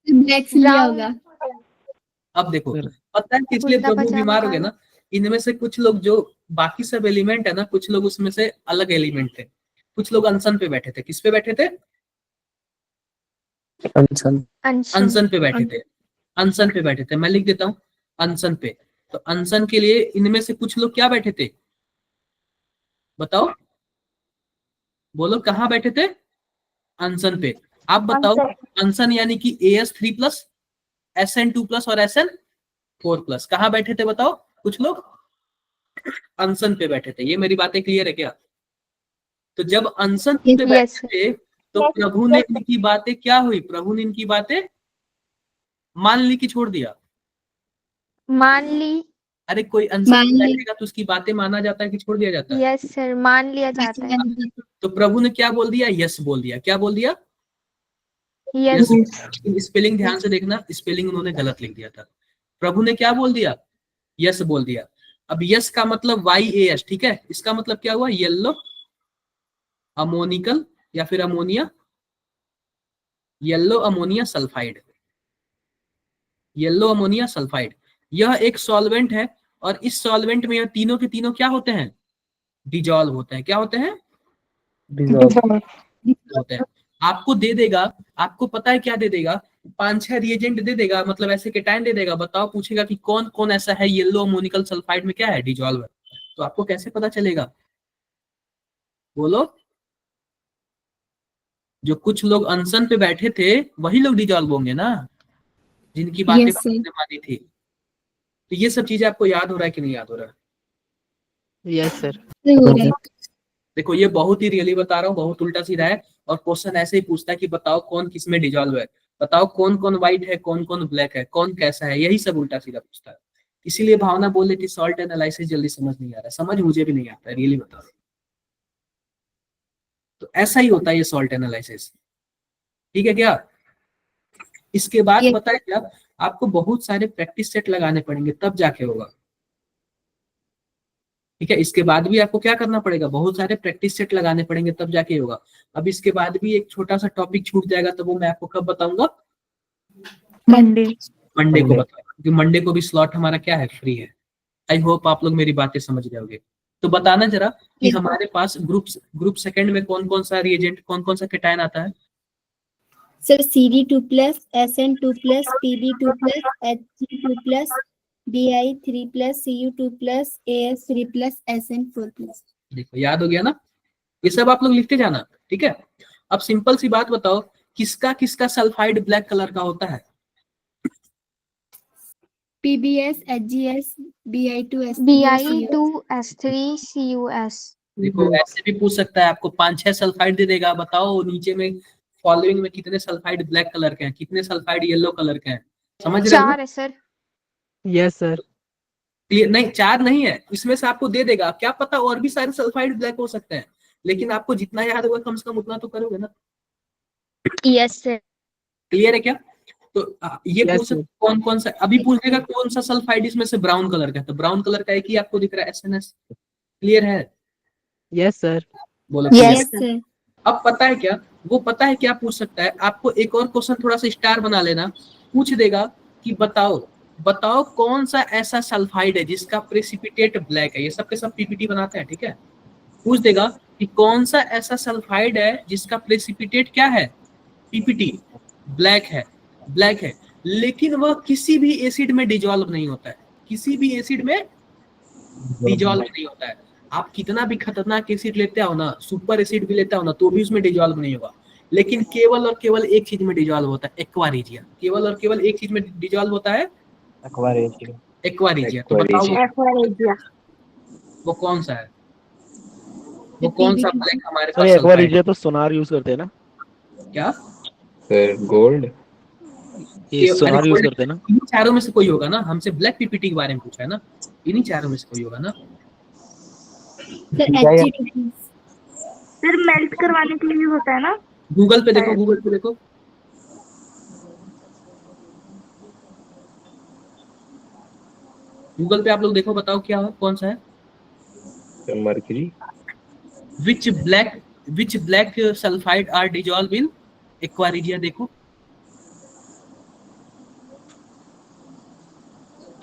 ब्लैक से लिया होगा। अब देखो, पता है किस लिए प्रभु बीमार हो गए ना? इनमें से कुछ लोग जो बाकी सब एलिमेंट है ना, कुछ लोग उसमें से अलग एलिमेंट थे। कुछ लोग अनशन पे बैठे थे। किस पे बैठे थे? अनशन पे बैठे थे। अनशन पे बैठे थे। मैं लिख देता हूं अनशन पे। तो अनशन के लिए इनमें से कुछ लोग क्या बैठे थे? बताओ, बोलो कहाँ बैठे थे? अनशन पे। आप बताओ अनशन यानी कि AS3+, SN2+ और SN4+। कहाँ बैठे थे बताओ? कुछ लोग अनशन पे बैठे थे। ये मेरी बातें क्लियर है क्या? तो जब अनशन पे बैठे थे तो प्रभु ने इनकी बातें क्या हुई? प्रभु ने इनकी बातें मान ली कि छोड़ दिया? मान ली। अरे कोई अनशन पे बैठेगा तो उसकी बातें माना जाता है कि छोड़ दिया जाता है? यस सर, मान लिया जाता है। तो प्रभु ने क्या बोल दिया? यस बोल दिया। क्या बोल दिया? यस। स्पेलिंग ध्यान से देखना, स्पेलिंग उन्होंने गलत लिख दिया था। प्रभु ने क्या बोल दिया? यस बोल दिया। अब यस का मतलब YAS। ठीक है। इसका मतलब क्या हुआ? येलो अमोनिकल या फिर ammonia, yellow ammonia sulphide. Yellow ammonia sulphide यह एक सॉल्वेंट है और इस सॉल्वेंट में यह तीनों के तीनों क्या होते हैं? डिजॉल्व होते हैं। क्या होते हैं? होते हैं। आपको दे देगा, आपको पता है क्या दे देगा? 5-6 रिएजेंट दे देगा, मतलब ऐसे केटायन दे देगा। बताओ, पूछेगा कि कौन कौन ऐसा है येलो अमोनिकल सल्फाइड में क्या है? डिजॉल्व है। तो आपको कैसे पता चलेगा? बोलो। जो कुछ लोग अनशन पे बैठे थे वही लोग डिजॉल्व होंगे ना, जिनकी बातें मानी थी। तो ये सब चीजें आपको याद हो रहा है कि नहीं याद हो रहा है? Yes sir. देखो, ये बहुत ही रियली बता रहा हूँ, बहुत उल्टा सीधा है। और क्वेश्चन ऐसे ही पूछता है कि बताओ कौन किस में डिजॉल्व है, बताओ कौन कौन व्हाइट है, कौन कौन ब्लैक है, कौन कैसा है। यही सब उल्टा सीधा पूछता है। इसीलिए भावना बोल रही थी सॉल्ट एनालिसिस जल्दी समझ नहीं आ रहा। समझ मुझे भी नहीं आता, रियली बता रहा हूं। तो ऐसा ही होता है ये सॉल्ट एनालिसिस। ठीक है क्या? इसके बाद पता है क्या, आपको बहुत सारे प्रैक्टिस सेट लगाने पड़ेंगे तब जाके होगा। ठीक है। इसके बाद भी आपको क्या करना पड़ेगा? बहुत सारे प्रैक्टिस सेट लगाने पड़ेंगे तब जाके होगा। अब इसके बाद भी एक छोटा सा टॉपिक छूट जाएगा, तो वो मैं आपको कब बताऊंगा? मंडे को बताऊंगा। क्योंकि मंडे को भी स्लॉट हमारा क्या है, फ्री है। आई होप आप लोग मेरी बातें समझ गए होंगे। तो बताना जरा कि हमारे पास ग्रुप सेकंड में कौन कौन सा रिएजेंट, कौन कौन सा केटायन आता है। Sir CD2+, SN2+, PB2+, Hg2+, Bi3+, Cu2+, AS3+, SN4+। देखो याद हो गया ना, ये सब आप लोग लिखते जाना, ठीक है। अब सिंपल सी बात बताओ, किसका किसका सल्फाइड ब्लैक कलर का होता है। PBS, HGS, Bi2S, Bi2S3 CuS। देखो ऐसे भी पूछ सकता है, आपको 5-6 सल्फाइड दे देगा, बताओ नीचे में फॉलोइंग में कितने सल्फाइड ब्लैक कलर के हैं, कितने सल्फाइड येलो कलर के हैं, समझ रहे हो। 4 है सर। Yes sir. क्लियर? नहीं 4 नहीं है, इसमें से आपको दे देगा, क्या पता और भी सारे सल्फाइड ब्लैक हो सकते हैं, लेकिन आपको जितना याद होगा कम से कम उतना तो करोगे ना। Yes sir. क्लियर है क्या। तो ये Yes, पूछ sir. कौन कौन सा, अभी पूछ देगा कौन सा सल्फाइड इसमें से ब्राउन कलर का है, तो ब्राउन कलर का एक ही आपको दिख रहा है, SNS। क्लियर है, यस सर। बोलो Yes, clear है? sir. अब पता है क्या, वो पता है क्या पूछ सकता है आपको, एक और क्वेश्चन थोड़ा सा स्टार बना लेना, पूछ देगा कि बताओ कौन सा ऐसा सल्फाइड है जिसका प्रेसिपिटेट ब्लैक है। ये सब के सब पीपीटी बनाते हैं, ठीक है। पूछ देगा कि कौन सा ऐसा सल्फाइड है जिसका प्रेसिपिटेट क्या है, पीपीटी ब्लैक है, लेकिन वह किसी भी एसिड में डिजॉल्व नहीं होता है, किसी भी एसिड में डिजॉल्व नहीं होता है। आप कितना भी खतरनाक एसिड लेते हो ना, सुपर एसिड भी लेते हो ना, तो भी उसमें डिजॉल्व नहीं होगा, लेकिन केवल और केवल एक चीज में डिजॉल्व होता है, एक्वा रीजिया। केवल और केवल एक चीज में डिजॉल्व होता है, एक्वा रीजिया। तो बताओ वो कौन सा है, वो कौन सा ब्लैक हमारे पास सल्फाइड है? तो सोनार यूज करते हैं ना, क्या सर गोल्ड। ये सोनार अरे यूज करते हैं ना। इन्हीं चारों में से कोई होगा ना, हमसे ब्लैक पीपीटी के बारे में पूछा है ना, इन्हीं चारों में से कोई होगा ना। Sir, Hg2+। सर मेल्ट करवाने के लिए भी होता है ना। गूगल पे देखो, गूगल पे देखो, गूगल पे आप लोग देखो, बताओ क्या है, कौन सा है। Sir mercury. Which black sulphide are dissolve in aqua regia, देखो।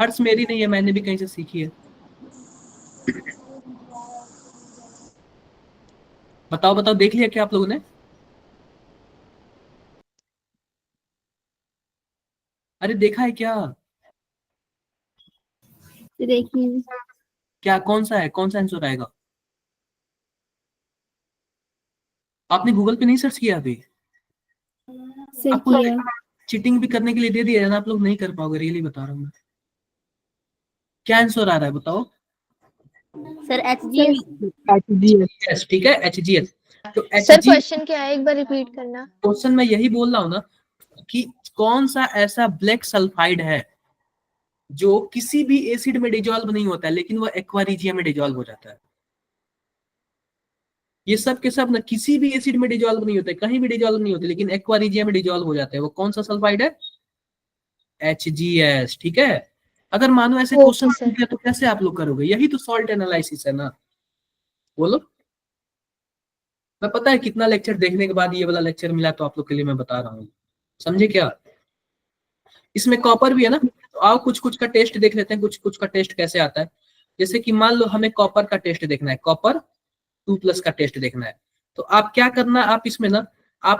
हर्ष मेरी नहीं है, मैंने भी कहीं से सीखी है। बताओ देख लिया क्या आप लोगों ने। अरे देखा है क्या, देखिए क्या कौन सा है, कौन सा आंसर आएगा। आपने गूगल पे नहीं सर्च किया अभी, सर आपको किया। चीटिंग भी करने के लिए दे दिया है ना, आप लोग नहीं कर पाओगे, रियली बता रहा हूँ मैं। क्या आंसर आ रहा है बताओ। Sir HGS। HGS। ठीक है, HGS। तो सर HG क्वेश्चन क्या है, एक बार रिपीट करना। क्वेश्चन मैं यही बोल रहा हूँ ना कि कौन सा ऐसा ब्लैक सल्फाइड है जो किसी भी एसिड में डिजॉल्व नहीं होता है, लेकिन वह एक्वा रीजिया में डिजॉल्व हो जाता है। ये सब के सब ना किसी भी एसिड में डिजॉल्व नहीं होते, कहीं भी डिजॉल्व नहीं होते, लेकिन एक्वा रीजिया में डिजॉल्व हो जाते हैं। वो कौन सा सल्फाइड है, HGS। ठीक है, अगर मानो ऐसे ओके क्वेश्चन सर। पूछे तो कैसे आप लोग करोगे, यही तो सॉल्ट एनालिसिस है ना। बोलो, मैं पता है कितना लेक्चर देखने के बाद ये वाला लेक्चर मिला, तो आप लोग के लिए मैं बता रहा हूँ, समझे क्या। इसमें कॉपर भी है ना, तो आओ कुछ कुछ का टेस्ट देख लेते हैं, कुछ कुछ का टेस्ट कैसे आता है। जैसे कि मान लो हमें कॉपर का टेस्ट देखना है, कॉपर 2+ का टेस्ट देखना है, तो आप क्या करना, आप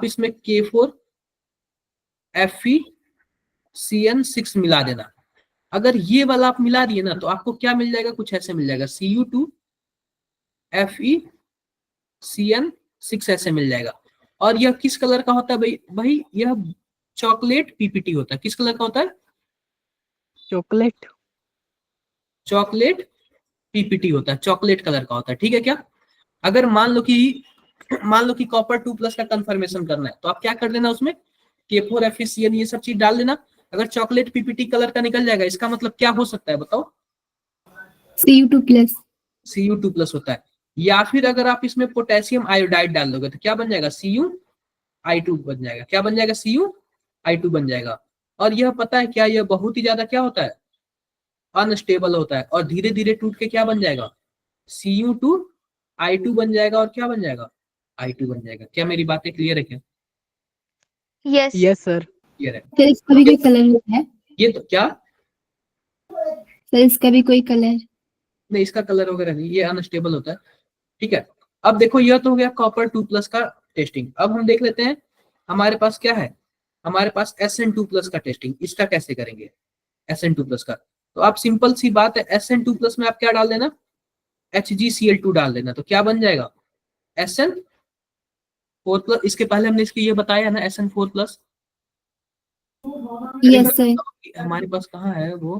इसमें K4 FeCN6 मिला देना। अगर ये वाला आप मिला दिए ना, तो आपको क्या मिल जाएगा, कुछ ऐसे मिल जाएगा, Cu2 FeCN6 ऐसे मिल जाएगा। और यह किस कलर का होता है भाई, यह चॉकलेट पीपीटी होता है। किस कलर का होता है, चॉकलेट पीपीटी होता है, चॉकलेट कलर का होता है। ठीक है क्या। अगर मान लो कि कॉपर 2+ का कंफर्मेशन करना है, तो आप क्या कर देना, उसमें K4 FeCN ये सब चीज डाल देना। अगर चॉकलेट पीपीटी कलर का निकल जाएगा, इसका मतलब क्या हो सकता है बताओ, Cu2+ होता है। या फिर अगर आप इसमें पोटेशियम आयोडाइड डाल दोगे, तो क्या बन जाएगा, Cu(I2) बन जाएगा। क्या बन जाएगा, Cu(I2) बन जाएगा। और यह पता है क्या, यह बहुत ही ज्यादा क्या होता है, अनस्टेबल होता है, और धीरे धीरे टूट के क्या बन जाएगा, Cu2I2 बन जाएगा, और क्या बन जाएगा, I2 बन जाएगा। क्या मेरी बातें क्लियर है क्या, यस। Yes sir. क्लियर है। सर इसका भी कोई कलर होता है। ये तो क्या, सर इसका भी कोई कलर? नहीं, इसका कलर वगैरह नहीं, ये अनस्टेबल होता है। ठीक है, अब देखो यह तो हो गया कॉपर 2+ का टेस्टिंग। अब हम देख लेते हैं हमारे पास क्या है, हमारे पास SN2+ का टेस्टिंग। इसका कैसे करेंगे SN2+ का? तो आप सिंपल सी बात है, SN2+ में आप क्या डाल देना, HgCl2 डाल देना। तो क्या बन जाएगा SN4+। इसके पहले हमने इसके ये बताया ना SN4+। यस सर, हमारे पास कहाँ है वो,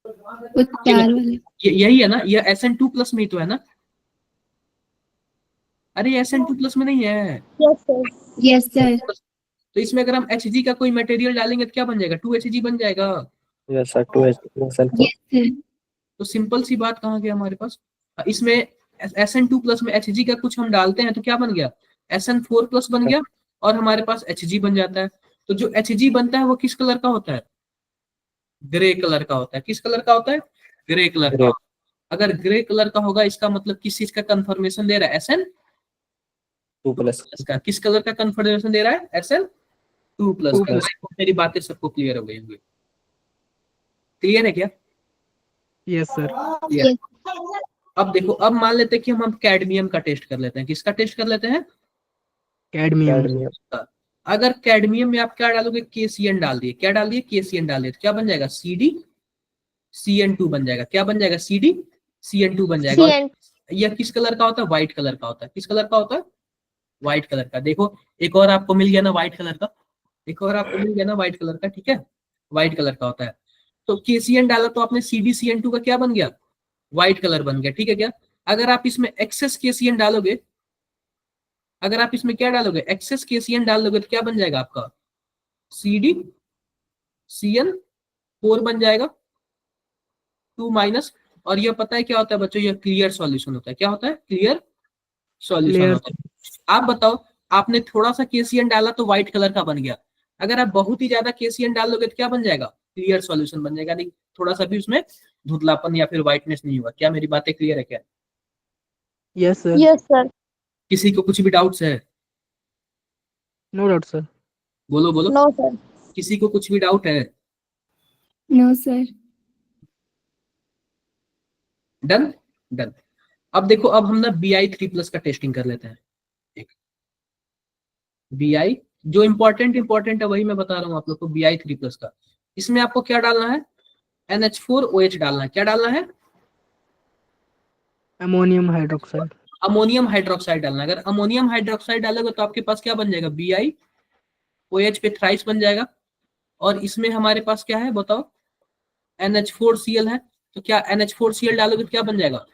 वो तार वाले। यही है ना, ये SN2+ में ही तो है ना। अरे SN2+ में नहीं है। Yes sir. Yes sir. तो इसमें अगर हम Hg का कोई मटेरियल डालेंगे तो क्या बन जाएगा, 2Hg बन जाएगा। Yes sir 2H sulphur. Yes sir. तो सिंपल सी बात कहाँ गया हमारे पास, इसमें SN2+ में Hg का कुछ हम डालते हैं तो क्या बन गया, SN4+ बन गया, और हमारे पास Hg बन जाता है। तो जो Hg बनता है वो किस कलर का होता है, ग्रे कलर का होता है। किस कलर का होता है, ग्रे कलर का। अगर ग्रे कलर का होगा इसका मतलब किस चीज का कंफर्मेशन दे रहा है, SN2+ का। किस कलर का कंफर्मेशन दे रहा है, SN2+ का। मेरी बातें सबको क्लियर हो गई होंगी, क्लियर है क्या? Yes sir. Clear। अब देखो, अब मान लेते हैं कि हम कैडमियम का टेस्ट कर लेते हैं। किसका टेस्ट कर लेते हैं, कैडमियम। अगर कैडमियम में आप क्या डालोगे, KCN डाल दिए। क्या डाल दिए, KCN डाल दिए, तो क्या बन जाएगा, CdCN2 बन जाएगा। क्या बन जाएगा, CdCN2 बन जाएगा। CN यह किस कलर का होता है, व्हाइट कलर का होता है। किस कलर का होता है, व्हाइट कलर का। देखो एक और आपको मिल गया ना व्हाइट कलर का, एक और आपको मिल गया ना व्हाइट कलर का। ठीक है, व्हाइट कलर का होता है। तो KCN डाला तो आपने CdCN2 का क्या बन गया, व्हाइट कलर बन गया। ठीक है क्या, अगर आप इसमें एक्सेस KCN डालोगे, अगर आप इसमें क्या डालोगे, एक्सेस KCN डाल दोगे तो क्या बन जाएगा आपका, CdCN4 बन जाएगा 2-। और ये पता है क्या होता है बच्चों, ये क्लियर सॉल्यूशन होता है। क्या होता है, क्लियर सॉल्यूशन होता है। आप बताओ, आपने थोड़ा सा KCN डाला तो व्हाइट कलर का बन गया, अगर आप बहुत ही ज्यादा KCN डाल दोगे तो क्या बन जाएगा, क्लियर सॉल्यूशन बन जाएगा। नहीं, थोड़ा सा भी उसमें धुंधलापन या फिर व्हाइटनेस नहीं होगा। क्या मेरी बातें क्लियर है क्या? Yes sir. Yes sir. किसी को कुछ भी डाउट्स है, नो डाउट सर। बोलो बोलो। No sir. किसी को कुछ भी डाउट है, नो सर। Done done. अब देखो, अब हम ना Bi3+ का टेस्टिंग कर लेते हैं। एक Bi जो इंपॉर्टेंट है वही मैं बता रहा हूँ आप लोग को, Bi3+ का। इसमें आपको क्या डालना है, NH4OH डालना है। क्या डालना है, अमोनियम हाइड्रोक्साइड। अमोनियम हाइड्रोक्साइड डालना है। अगर अमोनियम हाइड्रोक्साइड डालोगे तो आपके पास क्या बन जाएगा, BiOH पे थ्राइस बन जाएगा। और इसमें हमारे पास क्या है बताओ, NH4Cl है। तो क्या NH4Cl डालोगे तो क्या बन जाएगा,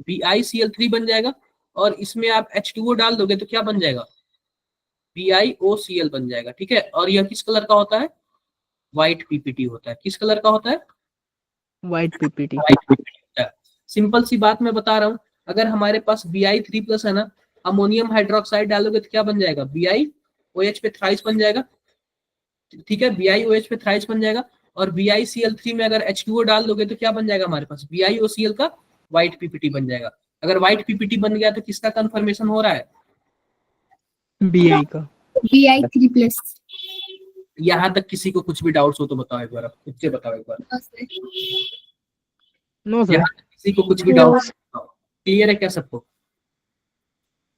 BiCl3 बन जाएगा। और इसमें आप H2O डाल दोगे तो क्या बन जाएगा, BiOCl बन जाएगा। ठीक है, और यह किस कलर का होता है, व्हाइट PPT होता है। किस कलर का होता है, व्हाइट पीपीटी। व्हाइट PPT होता है। सिंपल सी बात मैं बता रहा हूँ, अगर हमारे पास Bi3+ है ना, अमोनियम हाइड्रोक्साइड डालोगे तो क्या बन जाएगा, BiOH पे थ्राइस बन जाएगा। ठीक है, BiOH पे थ्राइस बन जाएगा। और BiCl3 में अगर H2O डाल दोगे तो क्या बन जाएगा हमारे पास, BiOCl का व्हाइट PPT बन जाएगा। अगर व्हाइट PPT बन गया तो किसका कंफर्मेशन हो रहा है, BI का। Bi3+। यहाँ तक किसी को कुछ भी डाउट्स हो तो बताओ एक बार, आप खुद से बताओ एक बार। No sir. यहाँ तक किसी को कुछ भी No. डाउट, क्लियर है क्या सबको?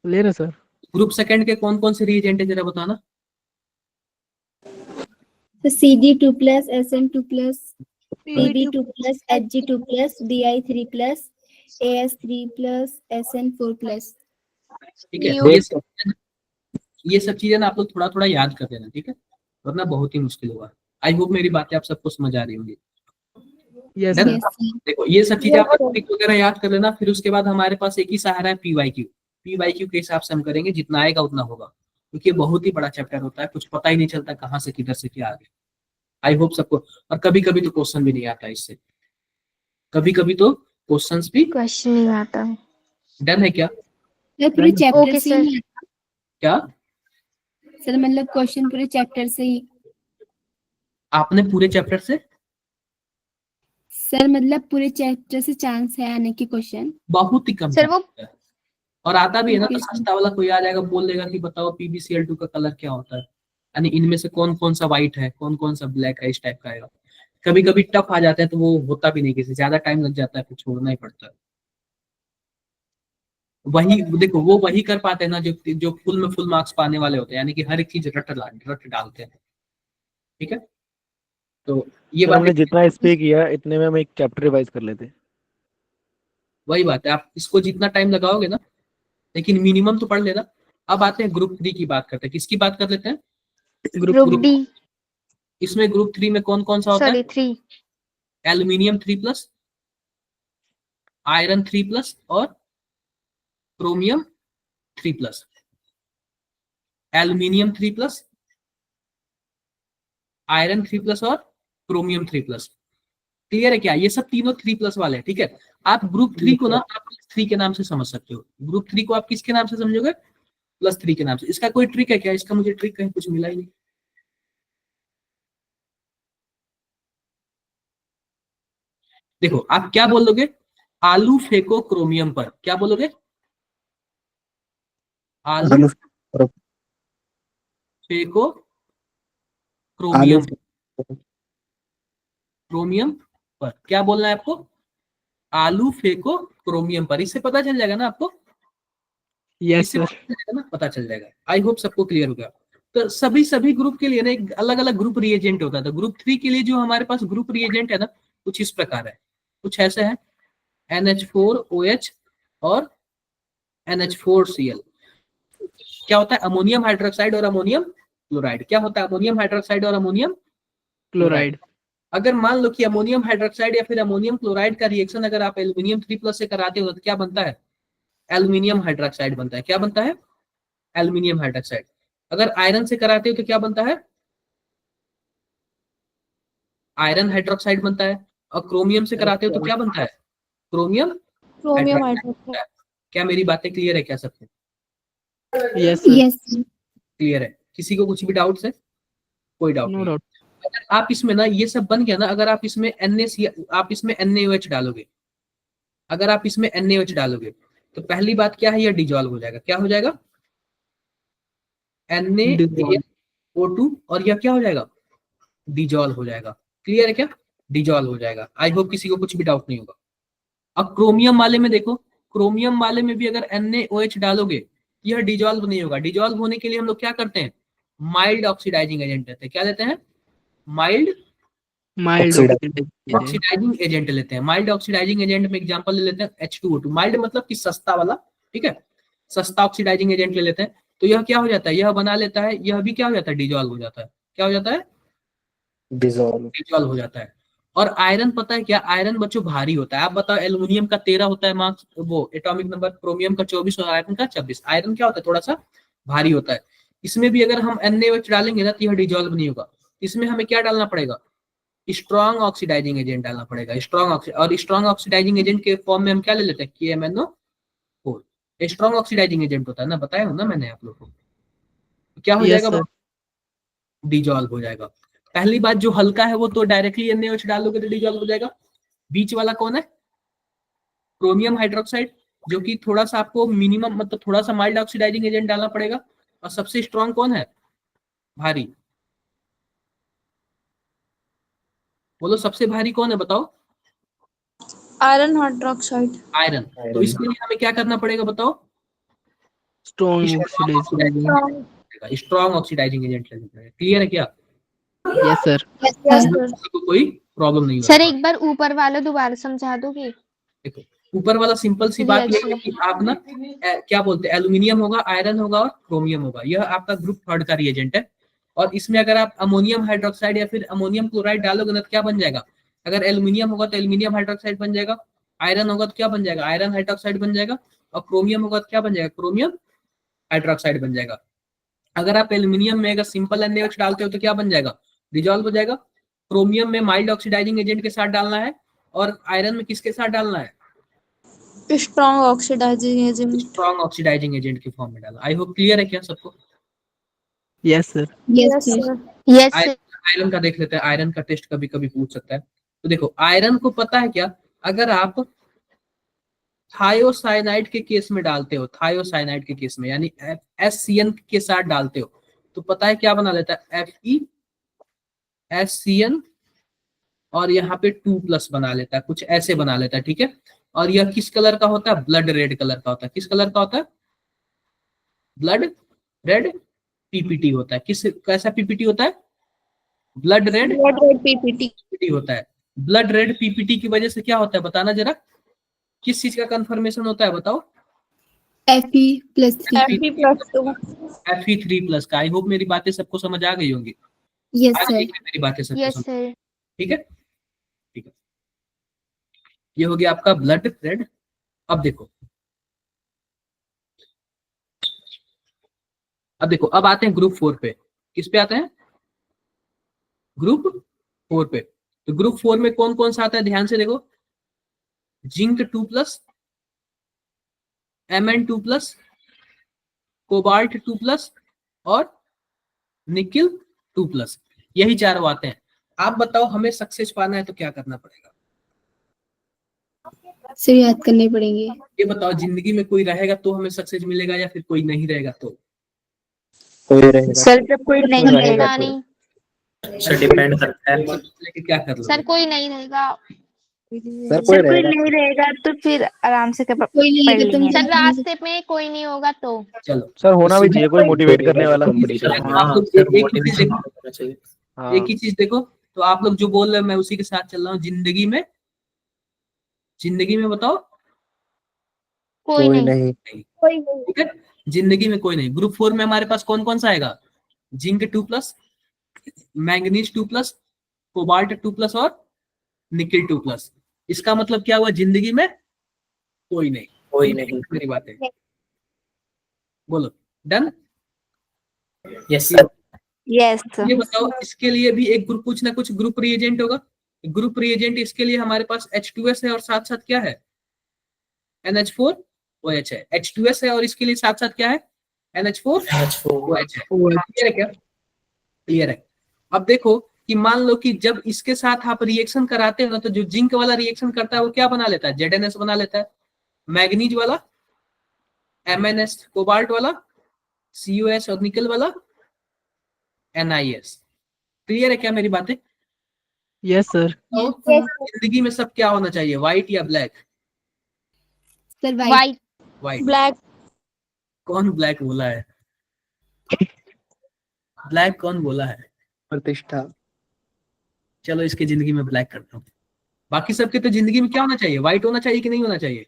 ले रहे सर। ग्रुप सेकंड के कौन कौन से रिएजेंट है जरा बताना। तो Cd2+, SN2+, Pb2+, Hg2+, Bi3+, As3+, SN4+। ठीक है, ये सब चीजें ना आप लोग थोड़ा थोड़ा याद कर लेना। ठीक है, वरना बहुत ही मुश्किल होगा। आई होप मेरी बातें आप सबको समझ आ रही होंगी। Yes Done? Sir. Yes sir. देखो ये सब चीजें आप टॉपिक वगैरह याद कर लेना। फिर उसके बाद हमारे पास एक ही सहारा है, PYQ के हिसाब से हम करेंगे, जितना आएगा उतना होगा, क्योंकि ये बहुत ही बड़ा चैप्टर होता है, कुछ पता ही नहीं चलता कहाँ से किधर से क्या आ गया। आई होप सबको, और कभी कभी तो क्वेश्चन भी नहीं आता इससे, कभी कभी तो क्वेश्चंस भी। क्वेश्चन नहीं आता है। डन है क्या, सर पूरे चैप्टर ओके से सर। ही क्या सर, मतलब क्वेश्चन पूरे चैप्टर से ही आपने पूरे चैप्टर से, सर, मतलब पूरे चैप्टर से चांस है आने के क्वेश्चन? बहुत ही कम सर वो chapter है। और आता भी है ना तो Okay, सस्ता वाला कोई आ जाएगा, बोल देगा कि बताओ PbCl2 का कलर क्या होता है, यानी इनमें से कौन कौन सा व्हाइट है, कौन कौन सा ब्लैक है, इस टाइप का आएगा। कभी कभी टफ आ जाते हैं तो वो होता भी नहीं, किसी ज्यादा टाइम लग जाता है फिर छोड़ना ही पड़ता है। वही देखो वो वही कर पाते हैं ना जो जो फुल में फुल मार्क्स पाने वाले होते हैं, यानी कि हर एक चीज रट डालते हैं। ठीक है, तो ये सर बात हमने जितना स्पीक किया इतने में हम एक चैप्टर रिवाइज कर लेते। वही बात है, आप इसको जितना टाइम लगाओगे ना, लेकिन मिनिमम तो पढ़ लेना। अब आते हैं ग्रुप 3 की बात करते हैं। किसकी बात कर लेते हैं? ग्रुप डी, इसमें ग्रुप 3 में कौन कौन सा होता सॉरी है? 3, एल्यूमिनियम 3+, आयरन 3+, और क्रोमियम 3+। एल्यूमिनियम 3+, आयरन 3+, और क्रोमियम 3+। क्लियर है क्या? ये सब तीनों 3+ वाले हैं। ठीक है, आप ग्रुप 3 को ना आप +3 के नाम से समझ सकते हो। ग्रुप 3 को आप किसके नाम से समझोगे? +3 के नाम से। इसका कोई ट्रिक है क्या? इसका मुझे ट्रिक कहीं कुछ मिला ही नहीं। देखो आप क्या बोलोगे? आलू फेंको क्रोमियम पर, क्या बोलोगे? आलू फेंको क्रोमियम, क्रोमियम पर, क्या बोलना है आपको? आलू फेंको क्रोमियम पर। इससे पता चल जाएगा ना आपको? यस इससे सर। पता चल जाएगा ना? पता चल जाएगा। आई होप सबको क्लियर हो गया। तो सभी ग्रुप के लिए ना एक अलग अलग ग्रुप रिएजेंट होता था। ग्रुप 3 के लिए जो हमारे पास ग्रुप रिएजेंट है ना, कुछ इस प्रकार है, कुछ ऐसे है, NH4OH और NH4Cl। क्या होता है? अमोनियम हाइड्रोक्साइड और अमोनियम क्लोराइड। क्या होता है? अमोनियम हाइड्रोक्साइड और अमोनियम क्लोराइड। अगर मान लो कि अमोनियम हाइड्रोक्साइड या फिर अमोनियम क्लोराइड का रिएक्शन अगर आप एल्यूमिनियम 3+ से कराते हो तो क्या बनता है? एल्यूमिनियम हाइड्रोक्साइड बनता है। क्या बनता है? Aluminium hydroxide. अगर आयरन से कराते हो तो क्या बनता है? आयरन हाइड्रोक्साइड बनता है। और क्रोमियम से कराते हो तो क्या बनता है? Chromium chromium hydroxide hydroxide. बनता है। क्या मेरी बातें क्लियर है क्या सबको? Yes sir. यस क्लियर है? किसी को कुछ भी डाउट है? कोई डाउट नो नहीं। डाउट। अगर आप इसमें ना ये सब बन गया ना, अगर आप इसमें आप इसमें NaOH डालोगे, अगर आप इसमें NaOH डालोगे तो पहली बात क्या है? यह डिजॉल्व हो जाएगा। क्या हो जाएगा? NaO2, और यह क्या हो जाएगा? डिजॉल्व हो जाएगा। क्लियर है क्या? डिजॉल्व हो जाएगा। आई होप किसी को कुछ भी डाउट नहीं होगा। अब क्रोमियम वाले में देखो, क्रोमियम वाले में भी अगर NaOH डालोगे यह डिजॉल्व नहीं होगा। डिजॉल्व होने के लिए हम लोग क्या करते हैं? माइल्ड ऑक्सीडाइजिंग एजेंट लेते हैं। क्या लेते हैं? माइल्ड माइल्ड ऑक्सीडाइजिंग एजेंट लेते हैं। माइल्ड ऑक्सीडाइजिंग एजेंट में एग्जांपल ले लेते हैं H2O2। माइल्ड मतलब कि सस्ता वाला। ठीक है, सस्ता ऑक्सीडाइजिंग एजेंट ले लेते हैं। तो यह क्या हो जाता है? यह बना लेता है, यह भी क्या हो जाता है? डिजॉल्व हो जाता है। क्या हो जाता है? डिजॉल्व हो जाता है। और आयरन पता है क्या? आयरन बच्चों भारी होता है। आप बताओ, एल्यूमिनियम का 13 होता है मार्क्स, वो एटॉमिक नंबर, क्रोमियम का 24 और आयरन का 26। आयरन क्या होता है? थोड़ा सा भारी होता है। इसमें भी अगर हम NaOH डालेंगे ना तो यह डिजॉल्व नहीं होगा। इसमें हमें क्या डालना पड़ेगा? स्ट्रॉन्ग ऑक्सीडाइजिंग एजेंट डालना पड़ेगा। और स्ट्रॉन्ग ऑक्सीडाइजिंग एजेंट के फॉर्म में हम क्या ले लेते हैं? KMnO4। स्ट्रॉन्ग ऑक्सीडाइजिंग एजेंट होता है ना, बताया ना मैंने आप लोगों को। क्या हो यस जाएगा? सर। डिजॉल्व हो जाएगा। पहली बात, जो हल्का है वो तो डायरेक्टली NaOH डालोगे तो डिजॉल्व हो जाएगा। बीच वाला कौन है? क्रोमियम हाइड्रोक्साइड, जो कि थोड़ा सा आपको मिनिमम मतलब थोड़ा सा माइल्ड ऑक्सीडाइजिंग एजेंट डालना पड़ेगा। और सबसे स्ट्रॉन्ग कौन है? भारी। बोलो सबसे भारी कौन है? बताओ। Iron hydroxide. आयरन। तो इसके लिए हमें क्या करना पड़ेगा? बताओ। Strong oxidising. Strong oxidising agent लेना पड़ेगा। क्लियर है क्या? Yes sir. Yes sir. किसी को कोई प्रॉब्लम नहीं सर होगा। एक बार ऊपर वाला दोबारा समझा दोगे? देखो ऊपर वाला सिंपल सी बात यह है कि आप ना क्या बोलते हैं, एल्यूमिनियम होगा, आयरन होगा और क्रोमियम होगा। यह आपका ग्रुप 3 का रिएजेंट है। और इसमें अगर आप अमोनियम हाइड्रोक्साइड या फिर अमोनियम क्लोराइड डालोगे ना तो क्या बन जाएगा? अगर एल्यूमिनियम होगा तो एल्यूमिनियम हाइड्रोक्साइड बन जाएगा, आयरन होगा तो क्या बन जाएगा? आयरन हाइड्रोक्साइड बन जाएगा, और क्रोमियम होगा तो क्या बन जाएगा? क्रोमियम हाइड्रोक्साइड बन जाएगा। अगर आप एल्यूमिनियम में अगर सिंपल NaOH डालते हो तो क्या बन जाएगा? डिजॉल्व हो जाएगा। क्रोमियम में माइल्ड ऑक्सीडाइजिंग एजेंट के साथ डालना है, और आयरन में किसके साथ डालना है? Strong oxidising agent. Strong oxidising agent की फॉर्म में डाला। आई होप क्लियर है क्या सबको? Yes sir. Yes sir. Yes iron का देख लेते हैं। आयरन का टेस्ट कभी कभी पूछ सकता है। तो देखो आयरन को पता है क्या? अगर आप थायोसाइनाइड के केस में डालते हो, थायोसाइनाइड के केस में यानी FeSCN के साथ डालते हो तो पता है क्या बना लेता है? FeSCN और यहाँ पे 2+ बना लेता है, कुछ ऐसे बना लेता है, ठीक है। और यह किस कलर का होता है? ब्लड रेड कलर का होता है। किस कलर का होता है? ब्लड रेड पीपीटी होता है। कैसा पीपीटी होता है? ब्लड रेड पीपीटी होता है। ब्लड रेड पीपीटी की वजह से क्या होता है बताना जरा, किस चीज का कंफर्मेशन होता है बताओ? Fe+3 Fe3+ का। आई होप मेरी बातें सबको समझ आ गई होंगी। यस आ सर। गई मेरी बातें सबको यस समझ? सर। ठीक है, ठीक है। ये हो गया आपका ब्लड रेड। अब देखो, अब आते हैं ग्रुप 4 पे। किस पे आते हैं? ग्रुप 4 पे। तो ग्रुप 4 में कौन कौन सा आता है ध्यान से देखो। जिंक 2+, Mn2+, कोबाल्ट 2+ और निकिल 2+। यही चारों आते हैं। आप बताओ हमें सक्सेस पाना है तो क्या करना पड़ेगा? सर याद करने पड़ेंगे। ये बताओ, जिंदगी में कोई रहेगा तो हमें सक्सेस मिलेगा या फिर कोई नहीं रहेगा तो? कोई रहेगा। सर जब कोई नहीं रहेगा रहेगा पता नहीं सर डिपेंड करता है। लेके क्या कर लो? सर, कोई नहीं रहेगा। सर कोई रहेगा। तो फिर आराम से कोई नहीं पढ़ लेगा तो लेंगे। सर रास्ते में कोई नहीं होगा तो। चलो, सर होना भी चाहिए कोई मोटिवेट करने वाला। आप लोग एक ही चीज देखो, होना चाहिए। हाँ। एक ही चीज देखो। तो आप लोग जो बोल रहे हैं मैं उसी के साथ चल रहा हूँ। जिंदगी में बताओ कोई नहीं। ठीक है, जिंदगी में कोई नहीं। ग्रुप 4 में हमारे पास कौन कौन सा आएगा? जिंक 2+, मैंगनीज 2+, कोबाल्ट 2+ और निकिल 2+। इसका मतलब क्या हुआ? जिंदगी में कोई नहीं। कोई नहीं। मेरी बात है, बोलो डन। Yes sir. यस ये बताओ, इसके लिए भी एक ग्रुप, कुछ ना कुछ ग्रुप रिएजेंट होगा। ग्रुप रिएजेंट इसके लिए हमारे पास H2S है और साथ साथ क्या है? NH4OH है। H2S है और इसके लिए साथ साथ क्या है? NH4OH है। क्लियर है क्या? क्लियर है। अब देखो कि मान लो कि जब इसके साथ आप रिएक्शन कराते हो ना, तो जो जिंक वाला रिएक्शन करता है वो क्या बना लेता है? ZnS बना लेता है। मैग्नीज वाला MnS, कोबाल्ट वाला COS और निकल वाला NiS। क्लियर है क्या मेरी बातें? Yes sir. जिंदगी में सब क्या होना चाहिए? व्हाइट या black? Sir white. White. White. Black. कौन ब्लैक बोला है? ब्लैक कौन बोला है? प्रतिष्ठा। चलो इसके जिंदगी में ब्लैक करता हूँ। बाकी सबके तो जिंदगी में क्या होना चाहिए? व्हाइट होना चाहिए कि नहीं होना चाहिए?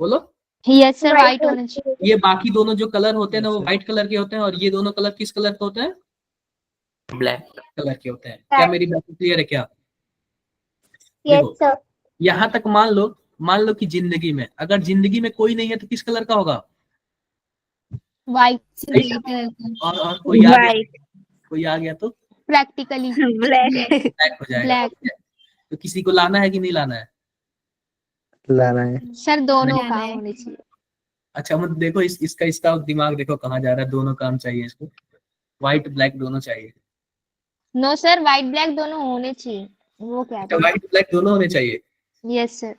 बोलो। यस सर, वाइट होना चाहिए। ये बाकी दोनों जो कलर होते हैं ना वो व्हाइट कलर के होते हैं, और ये दोनों कलर किस कलर के होते हैं? ब्लैक कलर के होते हैं। क्या मेरी बात क्लियर है क्या? देखो, यहाँ तक मान लो कि जिंदगी में, अगर जिंदगी में कोई नहीं है तो किस कलर का होगा? वाइट। और कोई आ गया, कोई आ गया तो प्रैक्टिकली ब्लैक। ब्लैक हो जाएगा। ब्लैक। तो किसी को लाना है कि नहीं लाना है? लाना है। सर दोनों काम होने चाहिए। अच्छा मत देखो, इसका दिमाग देखो कहाँ जा रहा है। दोनों काम चाहिए इसको, व्हाइट ब्लैक दोनों चाहिए। नो सर, वाइट ब्लैक दोनों होने चाहिए। वो क्या है? व्हाइट ब्लैक दोनों होने चाहिए। Yes sir.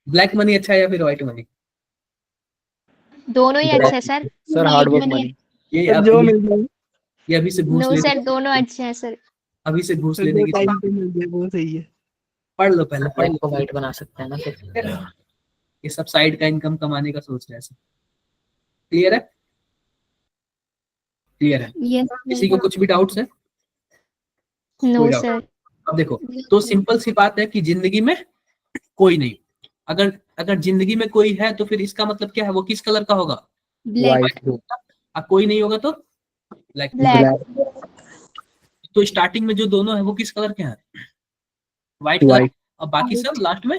ब्लैक मनी अच्छा है या फिर व्हाइट मनी? दोनों ही अच्छे हैं sir. Sir hard work money. ये सर अब जो मिल जाए। ये अभी से घूस नो लेने, सर, दोनों अच्छे हैं सर। अभी से घूस सर लेने जो की टाइम पे मिल जाए वो सही है। पढ़ लो पहले, पढ़ व्हाइट लो। को व्हाइट बना सकते हैं ना फिर। ये सब साइड का इनकम कमाने का सोच रहे हैं। क्लियर है? क्लियर है? यस किसी को कुछ भी डाउट्स है? नो कोई doubt? सर। अब देखो, तो सिंपल सी बात है कि जिंदगी में कोई नहीं। अगर जिंदगी में कोई है तो फिर इसका मतलब क्या है? वो किस कलर का होगा? ब्लैक। कोई नहीं होगा तो ब्लैक। ब्लैक। तो स्टार्टिंग में जो दोनों है वो किस कलर के हैं? White colour. और बाकी सब लास्ट में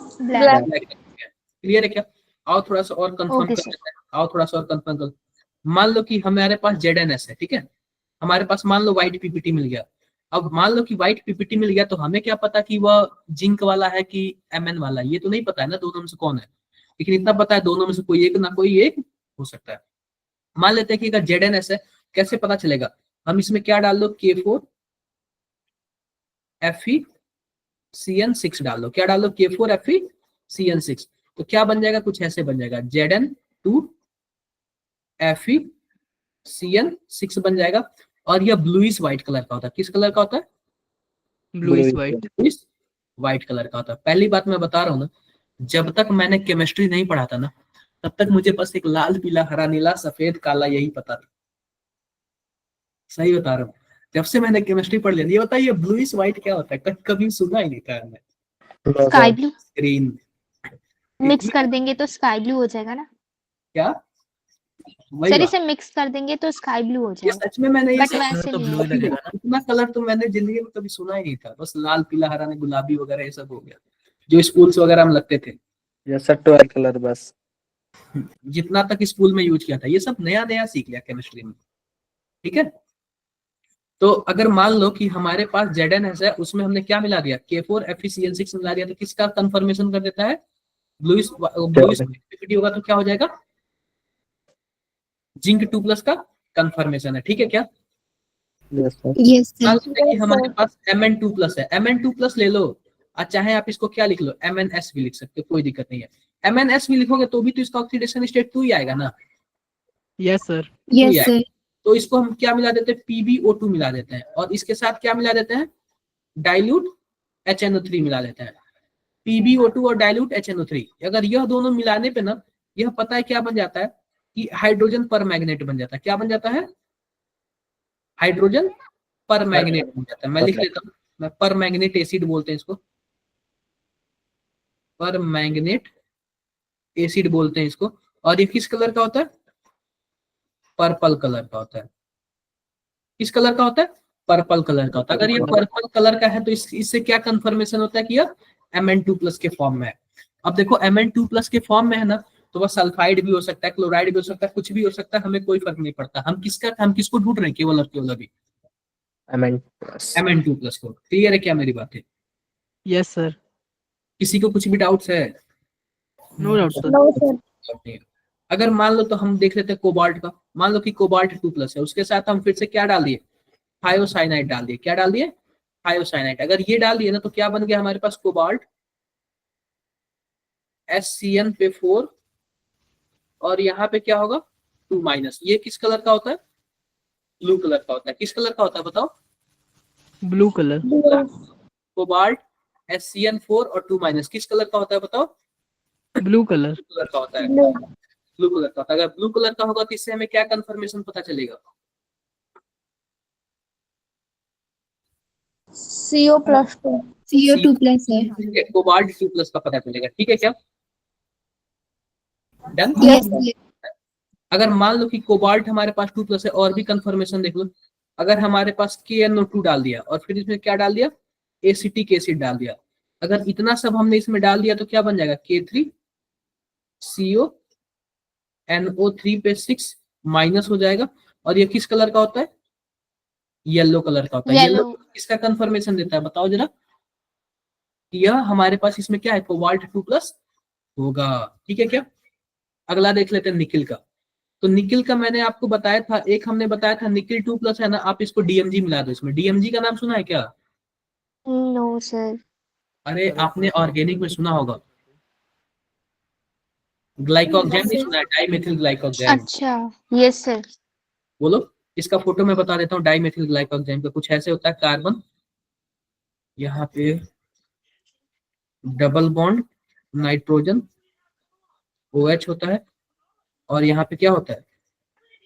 ब्लैक। ब्लैक। क्लियर है क्या? आओ थोड़ा सा और कंफर्म Okay, कर sir. लेते हैं। आओ थोड़ा सा और कंफर्म कर। मान लो कि हमारे पास ZnS है, ठीक है। हमारे पास मान लो व्हाइट पीपीटी मिल गया। अब मान लो कि व्हाइट पीपीटी मिल गया तो हमें क्या पता कि वह जिंक वाला है कि Mn वाला है? ये तो नहीं पता है ना दोनों में से कौन है। लेकिन इतना पता है दोनों में से कोई एक ना कोई एक हो सकता है। मान लेते हैं कि अगर ZnS है, कैसे पता चलेगा? हम इसमें क्या डाल दो? K4 FeCN6 डाल दो। क्या डाल दो? K4 FeCN6। तो क्या बन जाएगा? कुछ ऐसे बन जाएगा, Zn2 FeCN6 बन जाएगा। और यह ब्लूइश व्हाइट कलर का होता है। किस कलर का होता है? Blue is white. Bluish white colour का होता है। पहली बात मैं बता रहा हूँ ना, जब तक मैंने केमिस्ट्री नहीं पढ़ा था ना, तब तक मुझे बस एक लाल पीला हरा नीला सफेद काला यही पता था। सही बता रहा हूँ। जब से मैंने केमिस्ट्री पढ़ लिया, ये बताइए ब्लूइश व्हाइट क्या होता है? कभी सुना ही नहीं था मैंने। स्काई ब्लू ग्रीन मिक्स कर देंगे तो स्काई ब्लू हो जाएगा ना क्या? वही सर, बात। इसे मिक्स कर देंगे तो स्काई ब्लू हो ये जाएगा। सच में मैंने ये बट सब वैसे तो नहीं ब्लू है। लगेगा ना। इतना कलर तो मैंने जिंदगी में कभी सुना ही नहीं था। बस लाल पीला हरा ने गुलाबी वगैरह ये सब हो गया जो स्कूल्स वगैरह में लगते थे, जैसा 12 कलर बस। जितना तक स्कूल में यूज किया था। ये सब नया नया सीख लिया केमिस्ट्री में। ठीक है, तो अगर मान लो कि हमारे पास ZnS है, उसमें हमने क्या मिला दिया? K4 FeCl6 मिला दिया, तो किसका कंफर्मेशन कर देता है? ब्लूइश होगा तो क्या हो जाएगा? जिंक 2+ का कंफर्मेशन है। ठीक है क्या? Yes sir. यस मान सर। लेते हैं कि हमारे पास Mn2+ है, Mn2+ ले लो, और चाहे आप इसको क्या लिख लो, MnS भी लिख सकते हो, कोई दिक्कत नहीं है। MnS भी लिखोगे तो भी तो इसका ऑक्सीडेशन स्टेट 2 ही आएगा ना, यस सर। 2 ही यस आएगा। सर। तो इसको हम क्या मिला देते हैं? PbO2 मिला देते हैं, और इसके साथ क्या मिला देते हैं? डाइल्यूट HNO3 मिला लेते हैं। PbO2 और डाइल्यूट HNO3, अगर यह दोनों मिलाने पे ना, यह पता है क्या बन जाता है कि हाइड्रोजन पर मैग्नेट बन जाता है। क्या बन जाता है? हाइड्रोजन पर मैग्नेट बन जाता है। मैं लिख लेता हूँ, मैं पर मैग्नेट एसिड बोलते हैं इसको, पर मैग्नेट एसिड बोलते हैं इसको। और ये किस कलर का होता है? पर्पल कलर का होता है। किस कलर का होता है? पर्पल कलर का होता है। अगर ये पर्पल कलर का है तो इससे क्या कंफर्मेशन होता है कि यह Mn2+ के फॉर्म में है। अब देखो Mn2+ के फॉर्म में है ना, तो वह सल्फाइड भी हो सकता है, क्लोराइड भी हो सकता है, कुछ भी हो सकता है, हमें कोई फर्क नहीं पड़ता। हम किसको ढूंढ रहे हैं? केवल और केवल अभी Mn2+ को। क्लियर है क्या मेरी बात है? Yes sir. किसी को कुछ भी डाउट्स है? No doubt sir. No sir. अगर मान लो, तो हम देख लेते हैं कोबाल्ट का। मान लो कि कोबाल्ट 2+ है, उसके साथ हम फिर से क्या डाल दिए? थायोसाइनाइड डाल दिए। क्या डाल दिए? थायोसाइनाइड। अगर ये डाल दिए ना, तो क्या बन गया हमारे पास? कोबाल्ट SCN पे 4, और यहाँ पे क्या होगा? 2-। ये किस कलर का होता है? ब्लू कलर का होता है। किस कलर का होता है बताओ? Blue colour. कोबाल्ट SCN4 और 2- किस कलर का होता है बताओ? Blue colour. ब्लू कलर का होता है। ब्लू कलर का होता है। अगर ब्लू कलर का होगा तो इससे हमें क्या कंफर्मेशन पता चलेगा? CO+2। CO2+ है। कोबाल्ट 2+ का पता चलेगा। ठीक है क्या? डन। Yes sir. अगर मान लो कि कोबाल्ट हमारे पास 2+ है, और भी कंफर्मेशन देख लो। अगर हमारे पास KNO2 डाल दिया, और फिर इसमें क्या डाल दिया? एसिटिक एसिड डाल दिया। अगर इतना सब हमने इसमें डाल दिया तो क्या बन जाएगा? K3CONO3 पे 6- हो जाएगा। और ये किस कलर का होता है? येलो कलर का होता है। येलो येलो किसका कंफर्मेशन देता है बताओ जरा? यह हमारे पास इसमें क्या है? कोबाल्ट 2+ होगा। ठीक है क्या? अगला देख लेते हैं निकिल का। तो निकिल का मैंने आपको बताया था, एक हमने बताया था निकिल 2+ है ना, आप इसको DMG मिला दो इसमें। DMG का नाम सुना है क्या? No sir. अरे आपने ऑर्गेनिक में सुना होगा, ग्लाइकोजेन नहीं सुना है? Dimethyl glycogen. अच्छा। Yes sir. बोलो। इसका फोटो मैं बता देता हूँ। डाइमेथिल ग्लाइकोजेन का कुछ ऐसे होता है, कार्बन यहाँ पे डबल बॉन्ड नाइट्रोजन OH होता है, और यहाँ पे क्या होता है?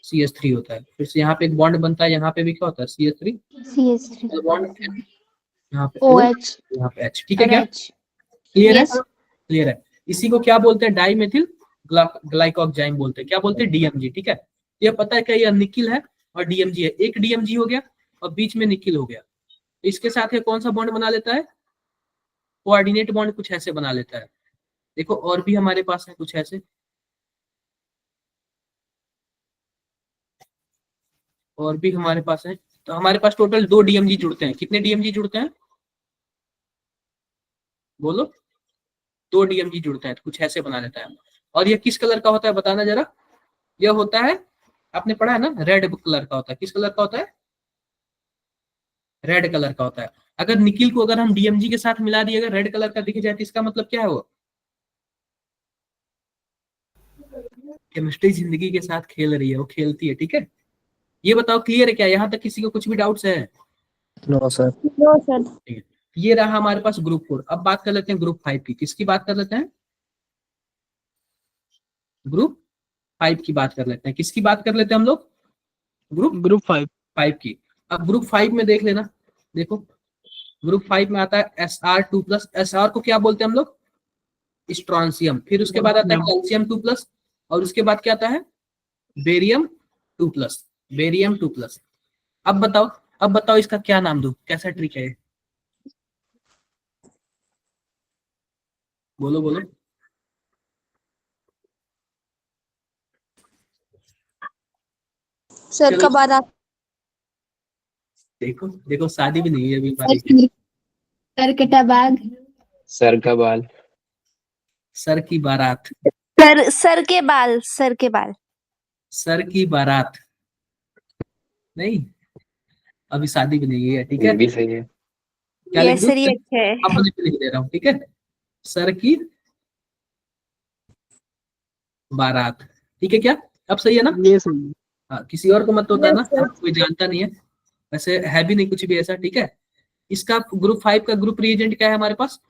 CH3 होता है। फिर से यहाँ पे एक बॉन्ड बनता है, यहाँ पे भी क्या होता है? CH3 CH3 बॉन्ड, यहाँ पे O, OH यहाँ पे H। ठीक है क्या? RH। क्लियर है? यस। क्लियर है। इसी को क्या बोलते हैं? डाइमेथिल ग्लाइकोजेन बोलते हैं। क्या बोलते हैं? DMG। ठीक है, ये पता है क्या? ये निकिल है और DMG है। एक DMG हो गया और बीच में निकिल हो गया। इसके साथ ये कौन सा बॉन्ड बना लेता है? कोऑर्डिनेट बॉन्ड कुछ ऐसे बना लेता है। देखो और भी हमारे पास है कुछ ऐसे, और भी हमारे पास है। तो हमारे पास टोटल 2 DMG जुड़ते हैं। कितने DMG जुड़ते हैं? बोलो। 2 DMG जुड़ते हैं, तो कुछ ऐसे बना लेता है। और ये किस कलर का होता है बताना जरा? यह होता है, आपने पढ़ा है ना, रेड कलर का होता है। किस कलर का होता है? रेड कलर का होता है। अगर निकिल को अगर हम DMG के साथ मिला दिए, अगर रेड कलर का दिख जाए तो इसका मतलब क्या है? वो केमिस्ट्री जिंदगी के साथ खेल रही है, वो खेलती है। ठीक है, ये बताओ क्लियर है क्या? यहाँ तक किसी को कुछ भी डाउट्स है? No sir. No sir. ये रहा हमारे पास ग्रुप 4। अब बात कर लेते हैं ग्रुप 5 की। किसकी बात कर लेते हैं? ग्रुप 5 की बात कर लेते हैं। किसकी बात कर लेते हैं हम लोग? ग्रुप 5। 5 की। अब ग्रुप 5 में देख लेना, देखो ग्रुप 5 में आता है Sr2+। Sr को क्या बोलते हैं हम लोग? स्ट्रॉन्सियम। फिर उसके बाद आता है कैल्शियम 2+, और उसके बाद क्या आता है? बेरियम 2+। बेरियम 2+। अब बताओ इसका क्या नाम दूं? कैसा ट्रिक है? बोलो बोलो। सर चलो। का बारात। देखो देखो, शादी भी नहीं है अभी हमारी। करकटा बाग। सर का बाल। सर की बारात। सर के बाल। सर के बाल। सर की बारात नहीं, अभी शादी भी नहीं है, ठीक है? ये भी सही है। क्या लिख यस दूं? सर, ये अच्छा है। अपने पे लिख दे रहा हूँ, ठीक है? सर की बारात, ठीक है क्या? अब सही है ना? ये सही है। हाँ, किसी और को मत होता है ना, Yes, sir. अब कोई जानता नहीं है, वैसे है भी नहीं कुछ भी ऐसा, ठीक है? इसका ग्रुप 5 का ग्रुप रिएजेंट क्या है हमारे पास?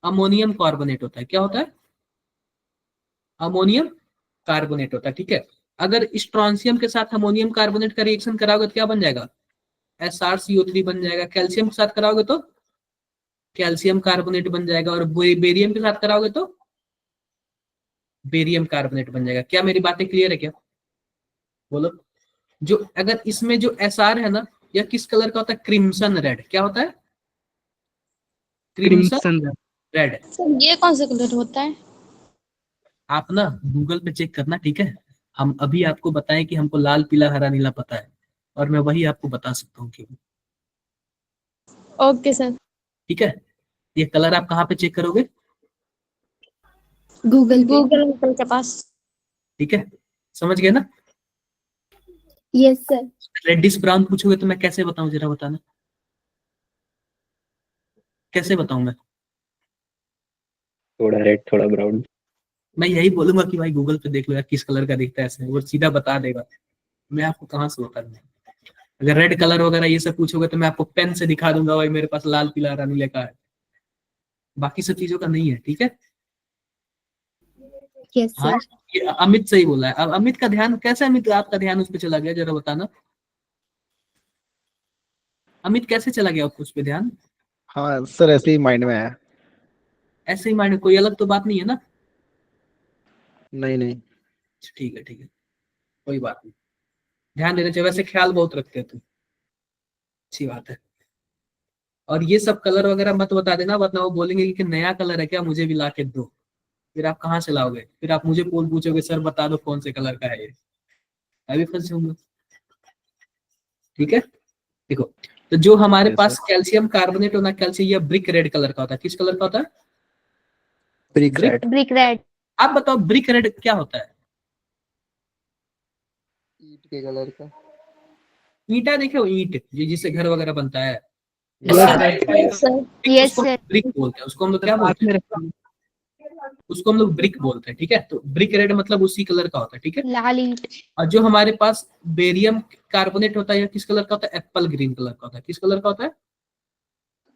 अमोनियम कार्बोनेट होता है। क्या होता है? अमोनियम कार्बोनेट होता है, ठीक है? अगर स्ट्रॉन्सियम के साथ अमोनियम कार्बोनेट का रिएक्शन कराओगे तो क्या बन जाएगा? SrCO3 बन जाएगा। कैल्शियम के साथ कराओगे तो कैल्शियम कार्बोनेट बन जाएगा, और बेरियम के साथ कराओगे तो बेरियम कार्बोनेट बन जाएगा। क्या मेरी बातें क्लियर है क्या? बोलो। जो अगर इसमें जो Sr है ना, यह किस कलर का होता है? Crimson red. क्या होता है? Crimson crimson. रेड। सर ये कौन सा कलर होता है? आप ना गूगल पे चेक करना, ठीक है? हम अभी आपको बताएं कि हमको लाल पीला हरा नीला पता है, और मैं वही आपको बता सकता हूँ कि, ओके सर। ठीक है? ये कलर आप कहाँ पे चेक करोगे? गूगल पे। गूगल अंकल के पास। ठीक है, समझ गए ना? Yes sir. रेडिश ब्राउन पूछोगे तो मैं कैसे बताऊं, जरा बताना, कैसे बताऊं मैं? थोड़ा रेड थोड़ा ब्राउन। मैं यही बोलूंगा कि भाई गूगल पे देख लो यार किस कलर का दिखता है, ऐसे वो सीधा बता देगा। मैं आपको कहाँ से बता दूंगा? अगर रेड कलर वगैरह ये सब पूछोगे तो मैं आपको पेन से दिखा दूंगा भाई मेरे पास लाल पीला हरा नीले का है, बाकी सब चीजों का नहीं है, ठीक है? यस हाँ, सर। ये अमित सही बोला है। अब अमित का ध्यान कैसे, अमित आपका ध्यान उस पर चला गया, जरा बताना। अमित कैसे चला गया उस पर ध्यान? हाँ सर, ऐसे ही माइंड में आया। ऐसे ही माइंड, कोई अलग तो बात नहीं है ना? नहीं नहीं। ठीक है ठीक है, कोई बात नहीं, ध्यान देना चाहिए। वैसे ख्याल बहुत रखते हैं तुम, अच्छी बात है। और ये सब कलर वगैरह मत बता देना, वरना वो बोलेंगे कि नया कलर है क्या, मुझे भी ला के दो। फिर आप कहाँ से लाओगे? फिर आप मुझे पूछोगे सर बता दो कौन से कलर का है ये, मैं भी फंस जाऊंगा, ठीक है? देखो, तो जो हमारे Yes, पास sir. कैल्शियम कार्बोनेट होना, कैल्शियम ये ब्रिक रेड कलर का होता है। किस कलर का होता है? Brick Brick? Red. Brick red. आप बताओ ब्रिक रेड क्या होता है? ईट के कलर का। ईंटा देखे हो, ईंट जिससे घर वगैरह बनता है, यस सर। सर। यस उसको सर। ब्रिक बोलते हैं। उसको हम लोग क्या साथ बोलते में हैं? रखिए। उसको हम लोग ब्रिक बोलते हैं, ठीक है? तो ब्रिक रेड मतलब उसी कलर का होता है, ठीक है? लाल ईंट। और जो हमारे पास बेरियम कार्बोनेट होता है, यह किस कलर का होता है? एप्पल ग्रीन कलर का होता है। किस कलर का होता है?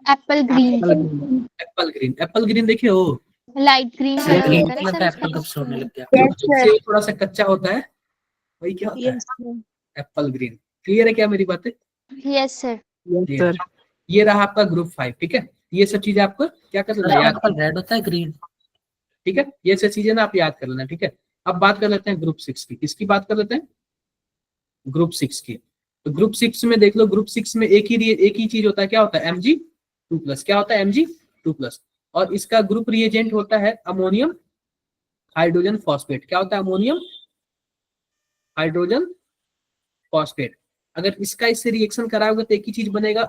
Apple green. Apple green. Apple green देखे हो? Light green sir colour green होता है ना कलर सर का उसका। एप्पल कब से होने लग गया? यस जो सर। सेब थोड़ा सा कच्चा होता है वही क्या होता है? Yes sir. Apple green. Clear है क्या मेरी बातें? Yes sir. Yes sir. ये रहा आपका ग्रुप 5, ठीक है? ये सब चीजें आपको क्या कर सर लेना, याद, एप्पल रेड होता है ग्रीन? ठीक है? ये सब चीजें ना आप याद कर लेना, ठीक है? अब बात कर लेते हैं ग्रुप 6 की। किसकी बात कर लेते हैं? ग्रुप 6 की। तो ग्रुप 6 में देख लो, ग्रुप 6 में एक ही चीज होता है। क्या होता है? Mg2+। क्या होता है? Mg2+। और इसका ग्रुप रिएजेंट होता है अमोनियम हाइड्रोजन फॉस्फेट। क्या होता है? Ammonium hydrogen phosphate. अगर इसका इससे रिएक्शन कराओगे तो एक ही चीज बनेगा,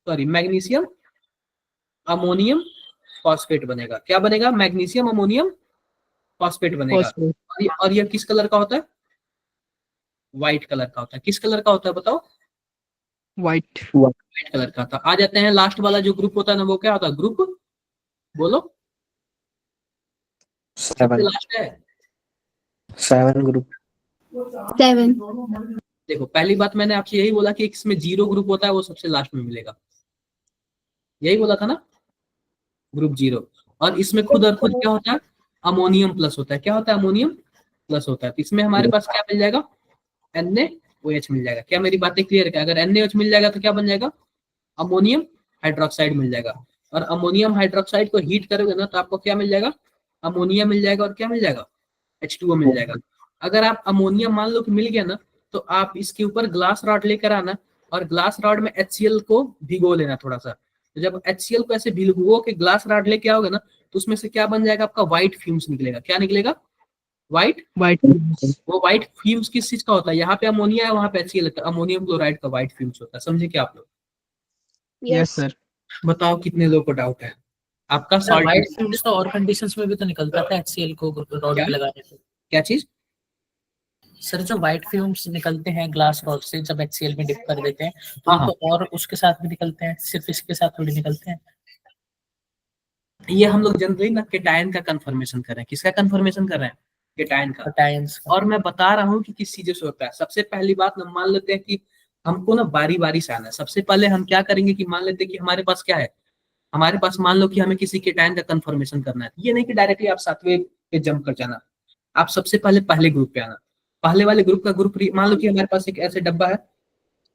मैग्नीशियम अमोनियम फॉस्फेट बनेगा। क्या बनेगा? मैग्नीशियम अमोनियम फॉस्फेट बनेगा। और यह किस कलर का होता है? व्हाइट कलर का होता है। किस कलर का होता है बताओ? व्हाइट। व्हाइट कलर का था। आ जाते हैं लास्ट वाला जो ग्रुप होता है ना, वो क्या होता है? ग्रुप, बोलो, सबसे 7 लास्ट है 7 ग्रुप। 7. देखो पहली बात मैंने आपसे यही बोला कि इसमें 0 ग्रुप होता है, वो सबसे लास्ट में मिलेगा, यही बोला था ना, ग्रुप 0। और इसमें खुद और खुद क्या होता है, अमोनियम प्लस होता है। क्या होता है, अमोनियम प्लस होता है। तो इसमें हमारे पास क्या मिल जाएगा, NaOH मिल जाएगा। क्या मेरी बातें क्लियर है? अगर NaOH मिल जाएगा तो क्या बन जाएगा, अमोनियम हाइड्रोक्साइड मिल जाएगा। और अमोनियम हाइड्रोक्साइड को हीट करोगे ना तो आपको क्या मिल जाएगा, अमोनिया मिल जाएगा। और क्या मिल जाएगा, H2O मिल जाएगा। अगर आप अमोनिया मान लो कि मिल गया ना, तो आप इसके ऊपर ग्लास रॉड लेकर आना और ग्लास रॉड में HCl को भिगो लेना थोड़ा सा। तो जब HCl को ऐसे भिगो के ग्लास रॉड लेके आओगे ना, तो उसमें से क्या बन जाएगा, आपका व्हाइट फ्यूम्स निकलेगा। क्या निकलेगा, व्हाइट। White. वो व्हाइट फ्यूम्स किस चीज का होता है, यहाँ पे अमोनिया है, वहां पे HCl है, अमोनियम क्लोराइड का व्हाइट फ्यूम्स होता है। समझे क्या आप लोग? Yes, sir. बताओ कितने लोगों को डाउट है? आपका सर सॉल्ट व्हाइट फ्यूम्स तो और कंडीशंस में भी तो निकलता था HCl को रॉड क्या? पे लगाने से। क्या चीज? सर जो व्हाइट फ्यूम्स निकलते हैं ग्लास रॉड से जब HCl में डिप कर देते हैं तो हाँ, वो तो और उसके साथ भी निकलते हैं, सिर्फ इसके साथ थोड़ी निकलते हैं। ये हम लोग जनरली ना केटायन का कंफर्मेशन कर रहे हैं। किसका कंफर्मेशन कर रहे हैं, केटायन का। कैटायंस का। और मैं बता रहा हूँ कि किस चीजों से होता है। सबसे पहली बात ना, मान लेते हैं कि हमको ना बारी बारी से आना है। सबसे पहले हम क्या करेंगे कि मान लेते हैं कि हमारे पास क्या है, हमारे पास मान लो कि हमें किसी केटायन का कंफर्मेशन करना है। ये नहीं कि डायरेक्टली आप 7वें पे जंप कर जाना, आप सबसे पहले पहले ग्रुप पे आना। पहले वाले ग्रुप का ग्रुप मान लो कि हमारे पास एक ऐसे डब्बा है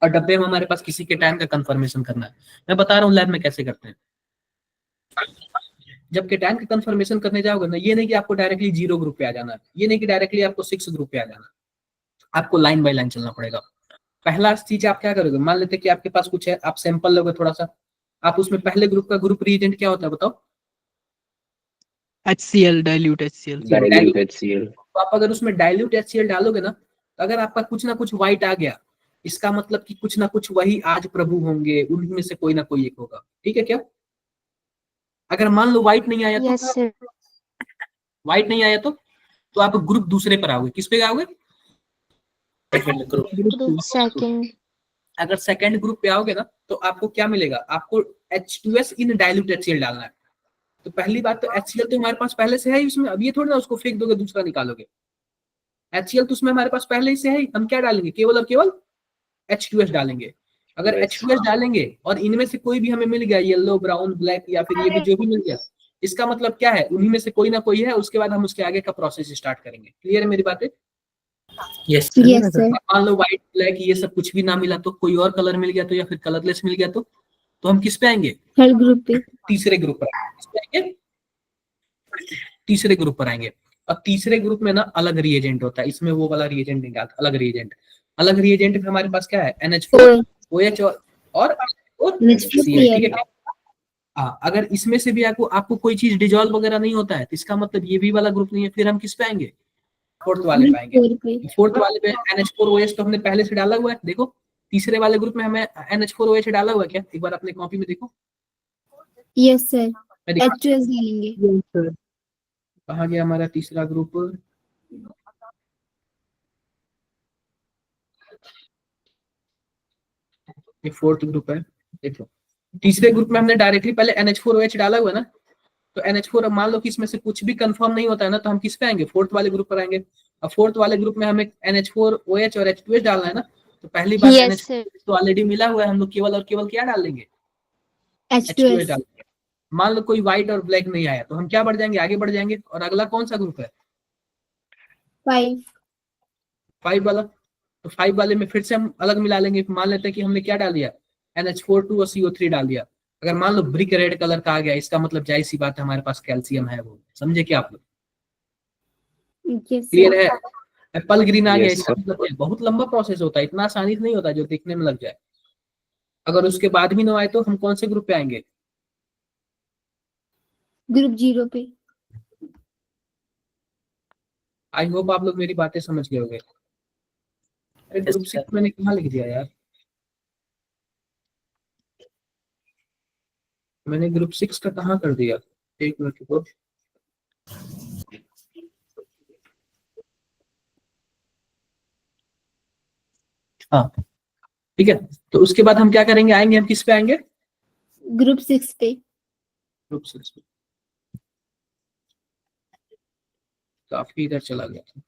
और डब्बे में हमारे पास किसी केटायन का कंफर्मेशन करना है। मैं बता रहा हूँ लैब में कैसे करते हैं। जब केटायन का कंफर्मेशन करने जाओगे ना, ये नहीं कि आपको डायरेक्टली 0 ग्रुप पे आ जाना है, ये नहीं कि डायरेक्टली आपको 6 ग्रुप पे आ जाना है। आपको लाइन बाय लाइन चलना पड़ेगा। पहला चीज आप क्या करोगे, मान लेते हैं कि आपके पास कुछ है, आप सैंपल लोगे थोड़ा सा, आप उसमें पहले ग्रुप का ग्रुप रिएजेंट क्या होता है बताओ? HCl, dilute HCl. Dilute HCl। तो आप अगर उसमें डाइल्यूट HCl डालोगे ना, तो अगर आपका कुछ ना कुछ व्हाइट आ गया, इसका मतलब कि कुछ ना कुछ वही आज प्रभु होंगे, उनमें से कोई ना कोई एक होगा। ठीक है क्या? अगर मान लो व्हाइट नहीं आया तो, यस सर। व्हाइट नहीं आया तो आप ग्रुप दूसरे पर आओगे। किस पे आओगे? Second group. Group second. अगर सेकंड ग्रुप पे आओगे ना, तो आपको क्या मिलेगा, आपको H2S इन डाइल्यूट HCl डालना है। तो पहली बात तो HCl तो हमारे पास पहले से है ही उसमें, अब ये थोड़ी ना उसको फेंक दोगे दूसरा निकालोगे। HCl तो उसमें हमारे पास पहले ही से है, हम क्या डालेंगे, केवल और केवल H2S डालेंगे। अगर H2S डालेंगे और इनमें से कोई भी हमें मिल गया, येलो, ब्राउन, ब्लैक या फिर ये भी जो भी मिल गया, इसका मतलब क्या है, उन्हीं में से कोई ना कोई है। उसके बाद हम उसके आगे का प्रोसेस स्टार्ट करेंगे। क्लियर है मेरी बातें? Yes Yes, sir. मान लो व्हाइट, ब्लैक ये सब कुछ भी ना मिला तो, कोई और कलर मिल गया तो, या फिर कलरलेस मिल गया तो हम किस पे आएंगे, Third group पे. तीसरे ग्रुप पर। किस पे आएंगे? तीसरे ग्रुप पर आएंगे। अब तीसरे ग्रुप में ना अलग रिएजेंट होता है, इसमें वो वाला रिएजेंट नहीं डालता, अलग रिएजेंट। अलग रिएजेंट में हमारे पास क्या है, NH4 OH और NH4 Cl। ठीक है। हाँ, अगर इसमें से भी आपको कोई चीज डिजॉल्व वगैरह नहीं होता है, तो इसका मतलब ये भी वाला ग्रुप नहीं है। फिर हम किस पे आएंगे, फोर्थ वाले पे आएंगे। Four पे. फोर्थ वाले पे NH4OH तो हमने पहले से डाला हुआ है। देखो तीसरे वाले ग्रुप में हमें NH4OH डाला हुआ है क्या, एक बार अपने कॉपी में देखो। Yes, sir. मैं दिखा, H2S डालेंगे. Yes, sir. कहाँ गया हमारा तीसरा ग्रुप, ये फोर्थ ग्रुप है। देखो तीसरे ग्रुप में हमने डायरेक्टली पहले NH4OH डाला हुआ है ना, तो NH4 अब मान लो कि इसमें से कुछ भी कंफर्म नहीं होता है ना, तो हम किस पे आएंगे, फोर्थ वाले ग्रुप पर आएंगे। अब फोर्थ वाले ग्रुप में हमें NH4OH और H2S डालना है ना, तो पहली बात Yes, NH4 sir. तो ऑलरेडी मिला हुआ है, हम लोग केवल और केवल क्या डाल देंगे, H2S H2S. डाल देंगे। मान लो कोई व्हाइट और ब्लैक नहीं आया, तो हम क्या बढ़ जाएंगे, आगे बढ़ जाएंगे। और अगला कौन सा ग्रुप है, 5. 5 वाला। तो 5 वाले में फिर से हम अलग मिला लेंगे। मान लेते हैं कि हमने क्या डाल दिया, NH4 और CO3 डाल दिया। अगर मान लो ब्रिक रेड कलर का आ गया, इसका मतलब जाहिर सी बात है हमारे पास कैल्शियम है। वो समझे क्या आप लोग? Yes, clear sir. है? एप्पल ग्रीन आ गया, Yes, इसका sir. मतलब क्या? बहुत लंबा प्रोसेस होता है, इतना आसानी से नहीं होता जो देखने में लग जाए। अगर उसके बाद भी ना आए तो हम कौन से ग्रुप पे आएंगे, Group 0 पे. आई होप आप लोग मेरी बातें समझ गए होंगे। अरे ग्रुप sir. 6 मैंने कहाँ लिख दिया यार, मैंने ग्रुप 6 का कहाँ कर दिया, एक मिनट रुको। हाँ ठीक है। तो उसके बाद हम क्या करेंगे, आएंगे हम किस पे आएंगे, Group 6 पे. ग्रुप 6 पे। काफी इधर चला गया था।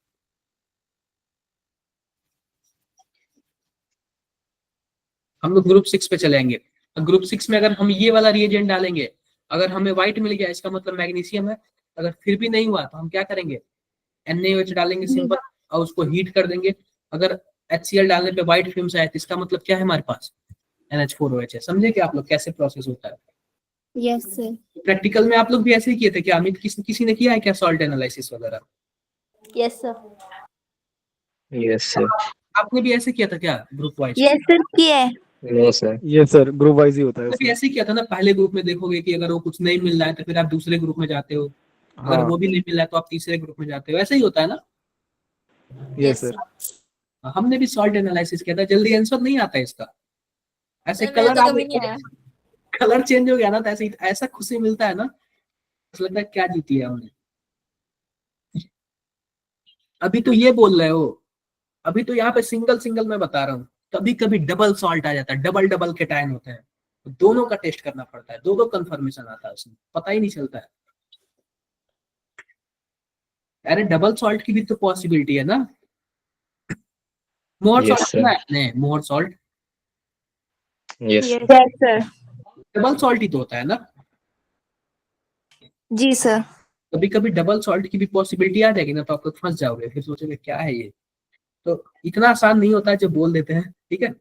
हम लोग ग्रुप 6 पे चलेंगे। ग्रुप 6 में अगर हम ये वाला रिएजेंट डालेंगे, अगर हमें व्हाइट मिल गया इसका मतलब मैग्नीशियम है। अगर फिर भी नहीं हुआ तो हम क्या करेंगे, NaOH डालेंगे सिंपल और उसको हीट कर देंगे। अगर HCl डालने पे व्हाइट फिल्म्स आए तो इसका मतलब क्या है, हमारे पास NH4OH है। समझे कि आप लोग कैसे प्रोसेस होता है? Yes sir. प्रैक्टिकल में आप लोग भी ऐसे ही किए थे क्या अमित? किसी ने किया है क्या सॉल्ट एनालिसिस वगैरह? Yes sir. Yes sir. आपने भी ऐसे किया था क्या ग्रुप वाइज? यस सर किए। No sir. ये सर ग्रुप वाइज ही होता है भी उसमें। ऐसे ही किया था ना, पहले ग्रुप में देखोगे कि अगर वो कुछ नहीं मिल रहा है तो फिर आप दूसरे ग्रुप में जाते हो, अगर हाँ वो भी नहीं मिल रहा है तो आप तीसरे ग्रुप में जाते हो, ऐसे ही होता है ना। ये सर। हमने भी सॉल्ट एनालिसिस किया था, जल्दी आंसर नहीं आता है इसका। ऐसे सर, मेरा कलर तो कभी नहीं आया। कलर चेंज हो गया ना तो ऐसे ऐसा खुशी मिलता है ना, ऐसा लगता है क्या जीती है हमने। अभी तो ये बोल रहे हो, अभी तो यहाँ पे सिंगल सिंगल मैं बता रहा हूँ, कभी कभी डबल सॉल्ट आ जाता है, डबल डबल के टाइम होते हैं, दोनों का टेस्ट करना पड़ता है, दो दो कंफर्मेशन आता है उसमें, पता ही नहीं चलता है। अरे डबल सॉल्ट की भी तो पॉसिबिलिटी है ना। मोहर Yes, सॉल्ट sir. सुना है आपने? Mohr salt yes yes sir. Double salt ही तो होता है ना। जी सर। कभी कभी डबल सॉल्ट की भी पॉसिबिलिटी आ जाएगी ना तो आप लोग फंस जाओगे, फिर सोचोगे क्या है ये। तो इतना आसान नहीं होता है जो बोल देते हैं, ठीक है।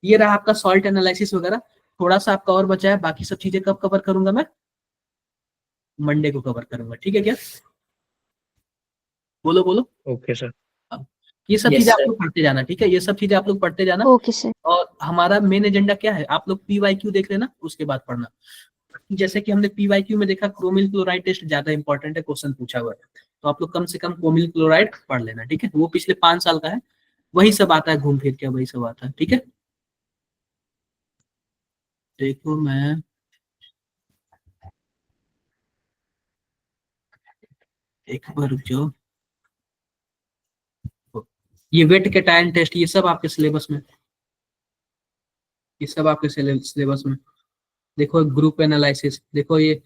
ये रहा आपका सॉल्ट एनालिसिस वगैरह, थोड़ा सा आपका और बचा है, बाकी सब चीजें कब कवर करूंगा मैं? मंडे को कवर करूंगा, ठीक है क्या? बोलो बोलो। Okay sir. ये सब Yes, चीजें आप sir. लोग पढ़ते जाना, ठीक है, ये सब चीजें आप लोग पढ़ते जाना। Okay sir. और हमारा मेन एजेंडा क्या है, आप लोग PYQ देख लेना, उसके बाद पढ़ना। जैसे कि हमने PYQ में देखा क्रोमिल क्लोराइड टेस्ट ज्यादा इंपॉर्टेंट है, क्वेश्चन पूछा हुआ है, तो आप लोग कम से कम क्रोमिल क्लोराइड पढ़ लेना, ठीक है। वो पिछले 5 साल का है, वही सब आता है, घूम फिर के वही सब आता है, ठीक है। देखो मैं एक बार रुक जाओ, ये वेट के टाइम टेस्ट, ये सब आपके सिलेबस में, ये सब आपके सिलेबस में। देखो ग्रुप एनालिसिस, देखो ये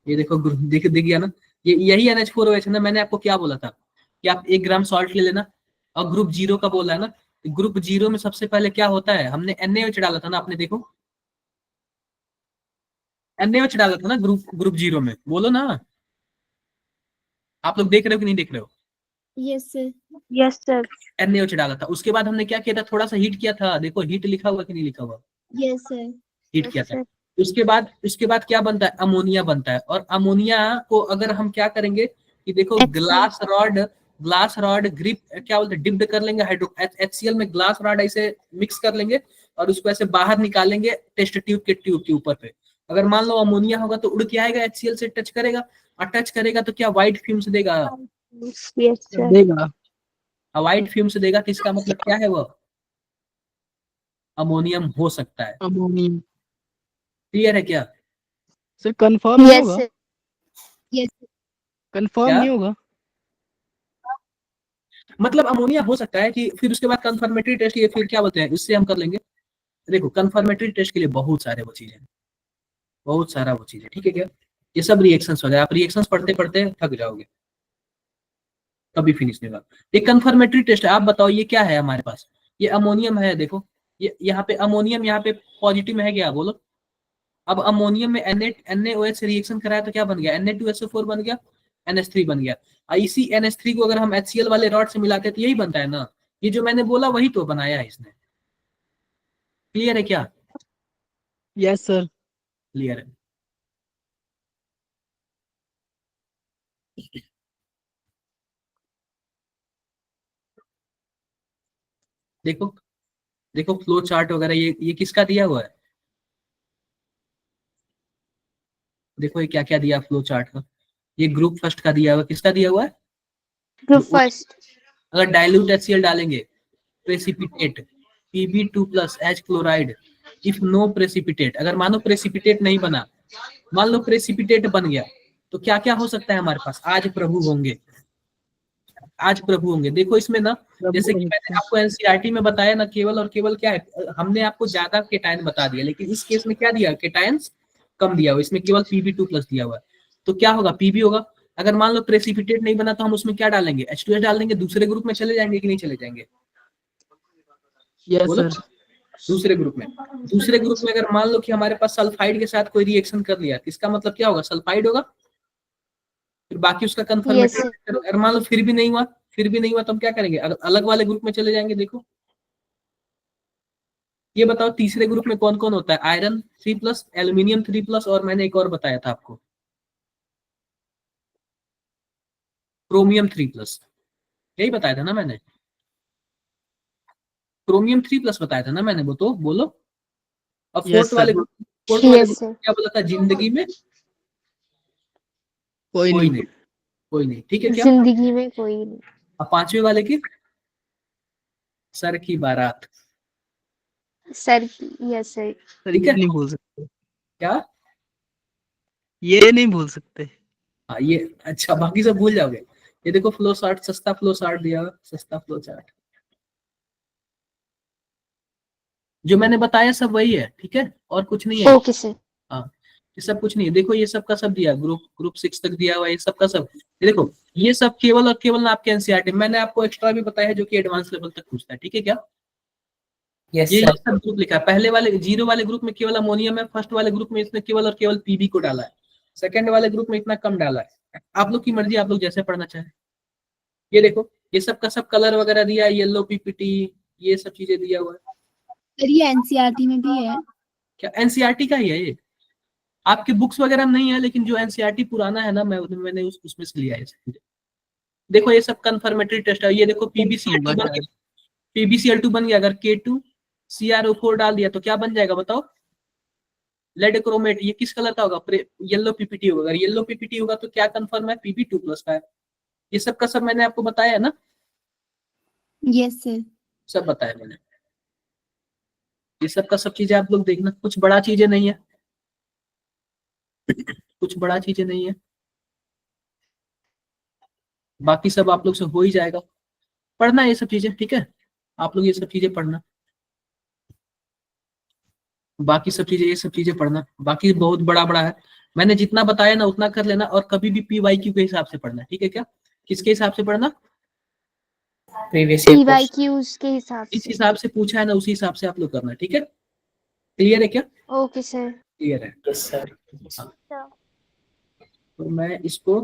देखो दिख गया ना, ये यही NH4OH है ना। मैंने आपको क्या बोला था कि आप 1 ग्राम सॉल्ट ले लेना, और ग्रुप 0 का बोला है ना, ग्रुप 0 में सबसे पहले क्या होता है, हमने NaOH डाला था ना, आपने देखो NaOH डाला था ना ग्रुप 0 में, बोलो ना। आप लोग देख रहे हो कि नहीं देख रहे हो? Yes sir. Yes sir. NaOH डाला था, उसके बाद हमने क्या किया था, थोड़ा सा हीट किया था, देखो हीट लिखा हुआ कि नहीं लिखा हुआ? Yes sir. हीट किया था। उसके बाद क्या बनता है, अमोनिया बनता है। और अमोनिया को अगर हम क्या करेंगे कि देखो ग्लास रॉड ग्रिप क्या बोलते हैं, डिप्ड कर लेंगे हाइड्रो HCl में, ग्लास रॉड ऐसे मिक्स कर लेंगे और उसको ऐसे बाहर निकालेंगे टेस्ट ट्यूब के ऊपर पे। अगर मान लो अमोनिया होगा तो उड़ के आएगा, HCl से टच करेगा, और टच करेगा तो क्या व्हाइट फिल्म्स देगा, यस सर। देगा। व्हाइट फिल्म्स देगा, तो इसका मतलब क्या है, वो अमोनियम हो सकता है। अमोनियम। क्लियर है क्या? सर कंफर्म नहीं यस होगा? सर। यस कंफर्म क्या? नहीं होगा? मतलब अमोनिया हो सकता है कि फिर उसके बाद कंफर्मेटरी टेस्ट, ये फिर क्या बोलते हैं, इससे हम कर लेंगे। देखो कंफर्मेटरी टेस्ट के लिए बहुत सारे वो चीजें, बहुत सारा वो चीजें, ठीक है क्या? ये सब रिएक्शंस वगैरह, आप रिएक्शंस पढ़ते पढ़ते थक जाओगे, कभी फिनिश नहीं होगा। ये कंफर्मेटरी टेस्ट है। आप बताओ ये क्या है हमारे पास, ये अमोनियम है, देखो ये यहाँ पे अमोनियम, यहाँ पे पॉजिटिव में है क्या, बोलो। अब अमोनियम में NaOH से रिएक्शन कराया तो क्या बन गया, Na2SO4 बन गया, NH3 बन गया। इसी NH3 को अगर हम HCl वाले रॉड से मिलाते हैं तो यही बनता है ना, ये जो मैंने बोला वही तो बनाया है इसने। क्लियर है क्या? Yes sir. क्लियर है। देखो देखो फ्लो चार्ट वगैरह, ये किसका दिया हुआ है, देखो ये क्या क्या दिया फ्लो चार्ट का। ये ग्रुप फर्स्ट का दिया हुआ, किसका दिया हुआ है, ग्रुप फर्स्ट। अगर डाइल्यूट HCl डालेंगे, precipitate Pb2+ H chloride, if no precipitate, अगर मानो प्रेसिपिटेट नहीं बना, मान लो प्रेसिपिटेट बन गया, तो क्या क्या हो सकता है हमारे पास, आज प्रभु होंगे, आज प्रभु होंगे। देखो इसमें ना, जैसे कि मैंने आपको NCERT में बताया ना, केवल और केवल क्या है, हमने आपको ज्यादा केटायन बता दिया, लेकिन इस केस में क्या दिया, केटायंस कम दिया हुआ, इसमें केवल Pb2+ दिया हुआ है। तो क्या होगा, Pb होगा। अगर मान लो प्रेसिपिटेट नहीं बना तो हम उसमें क्या डालेंगे, H2S डाल देंगे, दूसरे ग्रुप में चले जाएंगे कि नहीं चले जाएंगे, यस बोलो। सर। दूसरे ग्रुप में अगर मान लो कि हमारे पास सल्फाइड के साथ कोई रिएक्शन कर लिया, इसका मतलब क्या होगा, सल्फाइड होगा। फिर बाकी उसका Yes, कंफर्मेशन, sir. अगर मान लो फिर भी नहीं हुआ तो हम क्या करेंगे, अलग वाले ग्रुप में चले जाएंगे। देखो ये बताओ तीसरे ग्रुप में कौन कौन होता है, आयरन 3+, एल्यूमिनियम 3+, और मैंने एक और बताया था आपको, क्रोमियम 3+। यही बताया था ना मैंने, क्रोमियम 3+ बताया था ना मैंने, वो तो बोलो। और Yes, sir. फोर्थ वाले Yes, ग्रुप sir. क्या बोला था, जिंदगी में कोई कोई नहीं। नहीं, कोई नहीं, ठीक है क्या। जिंदगी में कोई नहीं। अब पांचवे वाले की, सर की बारात, सर, यस सर। सर ठीक ये है नहीं भूल सकते, क्या। ये नहीं भूल सकते। हाँ ये अच्छा, बाकी सब भूल जाओगे। ये देखो फ्लो चार्ट, सस्ता फ्लो चार्ट दिया हुआ, सस्ता फ्लो चार्ट, जो मैंने बताया सब वही है, ठीक है, और कुछ नहीं है। Okay sir. हाँ, ये सब कुछ नहीं है। देखो ये सब का सब दिया, ग्रुप 6 तक दिया हुआ है, ये सब का सब। ये देखो ये सब केवल और केवल ना आपके एनसीईआरटी, मैंने आपको एक्स्ट्रा भी बताया है जो कि एडवांस लेवल तक पूछता है, ठीक है क्या। यस ये सर। सब ग्रुप लिखा है, पहले वाले 0 वाले ग्रुप में केवल अमोनियम है, फर्स्ट वाले ग्रुप में इसने केवल और केवल पीबी को डाला है, सेकंड वाले ग्रुप में इतना कम डाला है। आप लोग की मर्जी, आप लोग जैसे पढ़ना चाहें। ये देखो ये सब का सब कलर वगैरह दिया है, येलो पीपीटी, ये सब चीजें दिया हुआ है। सर ये एनसीईआरटी में भी है। क्या एनसीईआरटी का ही है ये, आपके बुक्स वगैरह में नहीं है, लेकिन जो एनसीईआरटी पुराना है ना, मैंने उसमें से लिया है ये सब चीजें। देखो ये सब कंफर्मेटरी टेस्ट है। ये देखो पीबीसीएल2 बन गया, पीबीसीएल2 बन गया, अगर K2CrO4 डाल दिया तो क्या बन जाएगा बताओ, लेड क्रोमेट। ये किस कलर का होगा, येलो पीपीटी होगा। अगर येलो पीपीटी होगा तो क्या कंफर्म है, Pb2+ का है। ये सब का सब मैंने आपको बताया है ना, यस सर। सब बताया मैंने। ये सब का सब चीजें आप लोग देखना, कुछ बड़ा चीजें नहीं है, कुछ बड़ा चीजें नहीं है, बाकी सब आप लोग से हो ही जाएगा। पढ़ना ये सब चीजें, ठीक है, आप लोग ये सब चीजें पढ़ना, बाकी सब चीजें, ये सब चीजें पढ़ना, बाकी बहुत बड़ा बड़ा है। मैंने जितना बताया ना उतना कर लेना, और कभी भी PYQ के हिसाब से पढ़ना, ठीक है क्या। किसके हिसाब से पढ़ना, प्रीवियस ईयर क्वेश्चन। PYQs के हिसाब इस से। हिसाब से पूछा है ना, उसी हिसाब से आप लोग करना, ठीक है। क्लियर है क्या, ओके सर। क्लियर है। Yes sir. हाँ, तो मैं इसको,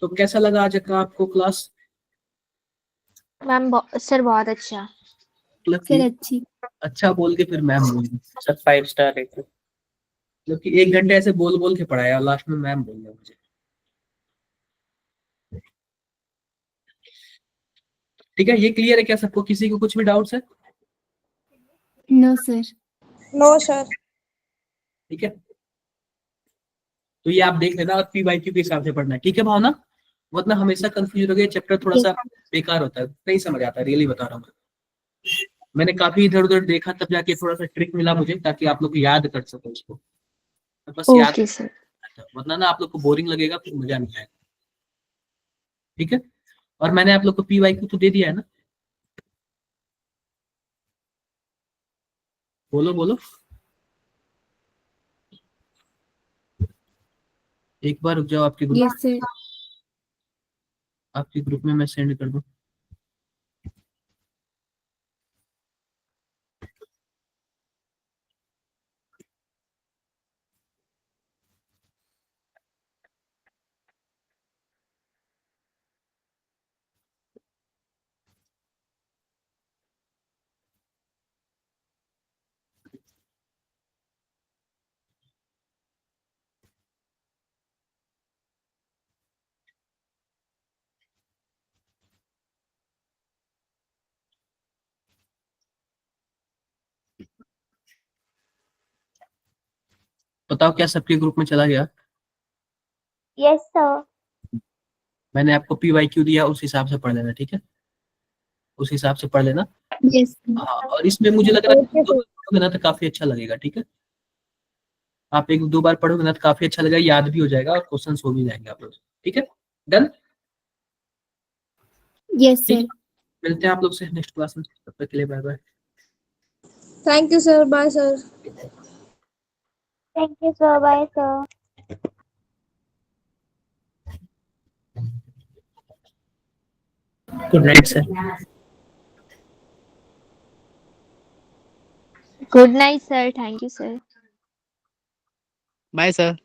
तो कैसा लगा आज का आपको क्लास, मैम सर बहुत अच्छा। मतलब सर कि अच्छी। अच्छा बोल के फिर मैम बोल दी, सर 5 स्टार रेटिंग। मतलब कि 1 घंटे ऐसे बोल बोल के पढ़ाया और लास्ट में मैम बोल दिया मुझे। ठीक है, ये क्लियर है क्या सबको, किसी को कुछ भी डाउट्स है। No sir. No sir. ठीक है, तो ये आप देख लेना, और PYQ के हिसाब से पढ़ना है, ठीक है भावना, वरना हमेशा कंफ्यूज हो गए, चैप्टर थोड़ा सा बेकार होता है, नहीं समझ आता, रियली बता रहा हूँ। मैंने काफी इधर उधर देखा, तब जाके थोड़ा सा ट्रिक मिला मुझे, ताकि आप लोग याद कर सको उसको, तो बस याद, ओके सर। वरना ना आप लोग को बोरिंग लगेगा, फिर मजा नहीं आएगा, ठीक है। और मैंने आप लोग को PYQ तो दे दिया है ना, बोलो बोलो, एक बार रुक जाओ, यस सर। आपके ग्रुप में मैं सेंड कर दूं। बताओ क्या सबके ग्रुप में चला गया, यस सर। मैंने आपको PYQ दिया, उस हिसाब से पढ़ लेना, ठीक है, उस हिसाब से पढ़ लेना। यस। हाँ, और इसमें मुझे लग रहा है ओके कि 2 सर। बार पढ़ोगे ना तो काफी अच्छा लगेगा, ठीक है, आप 1-2 बार पढ़ोगे ना तो काफी अच्छा लगेगा, याद भी हो जाएगा, और क्वेश्चन हो भी जाएंगे आप लोग, ठीक है, डन। यस ठीक सर। है, मिलते हैं आप लोग से नेक्स्ट क्लास में, तब तक के लिए bye bye. Thank you sir, bye sir. Thank you sir, bye sir. Good night sir. Good night sir, thank you sir. Bye sir.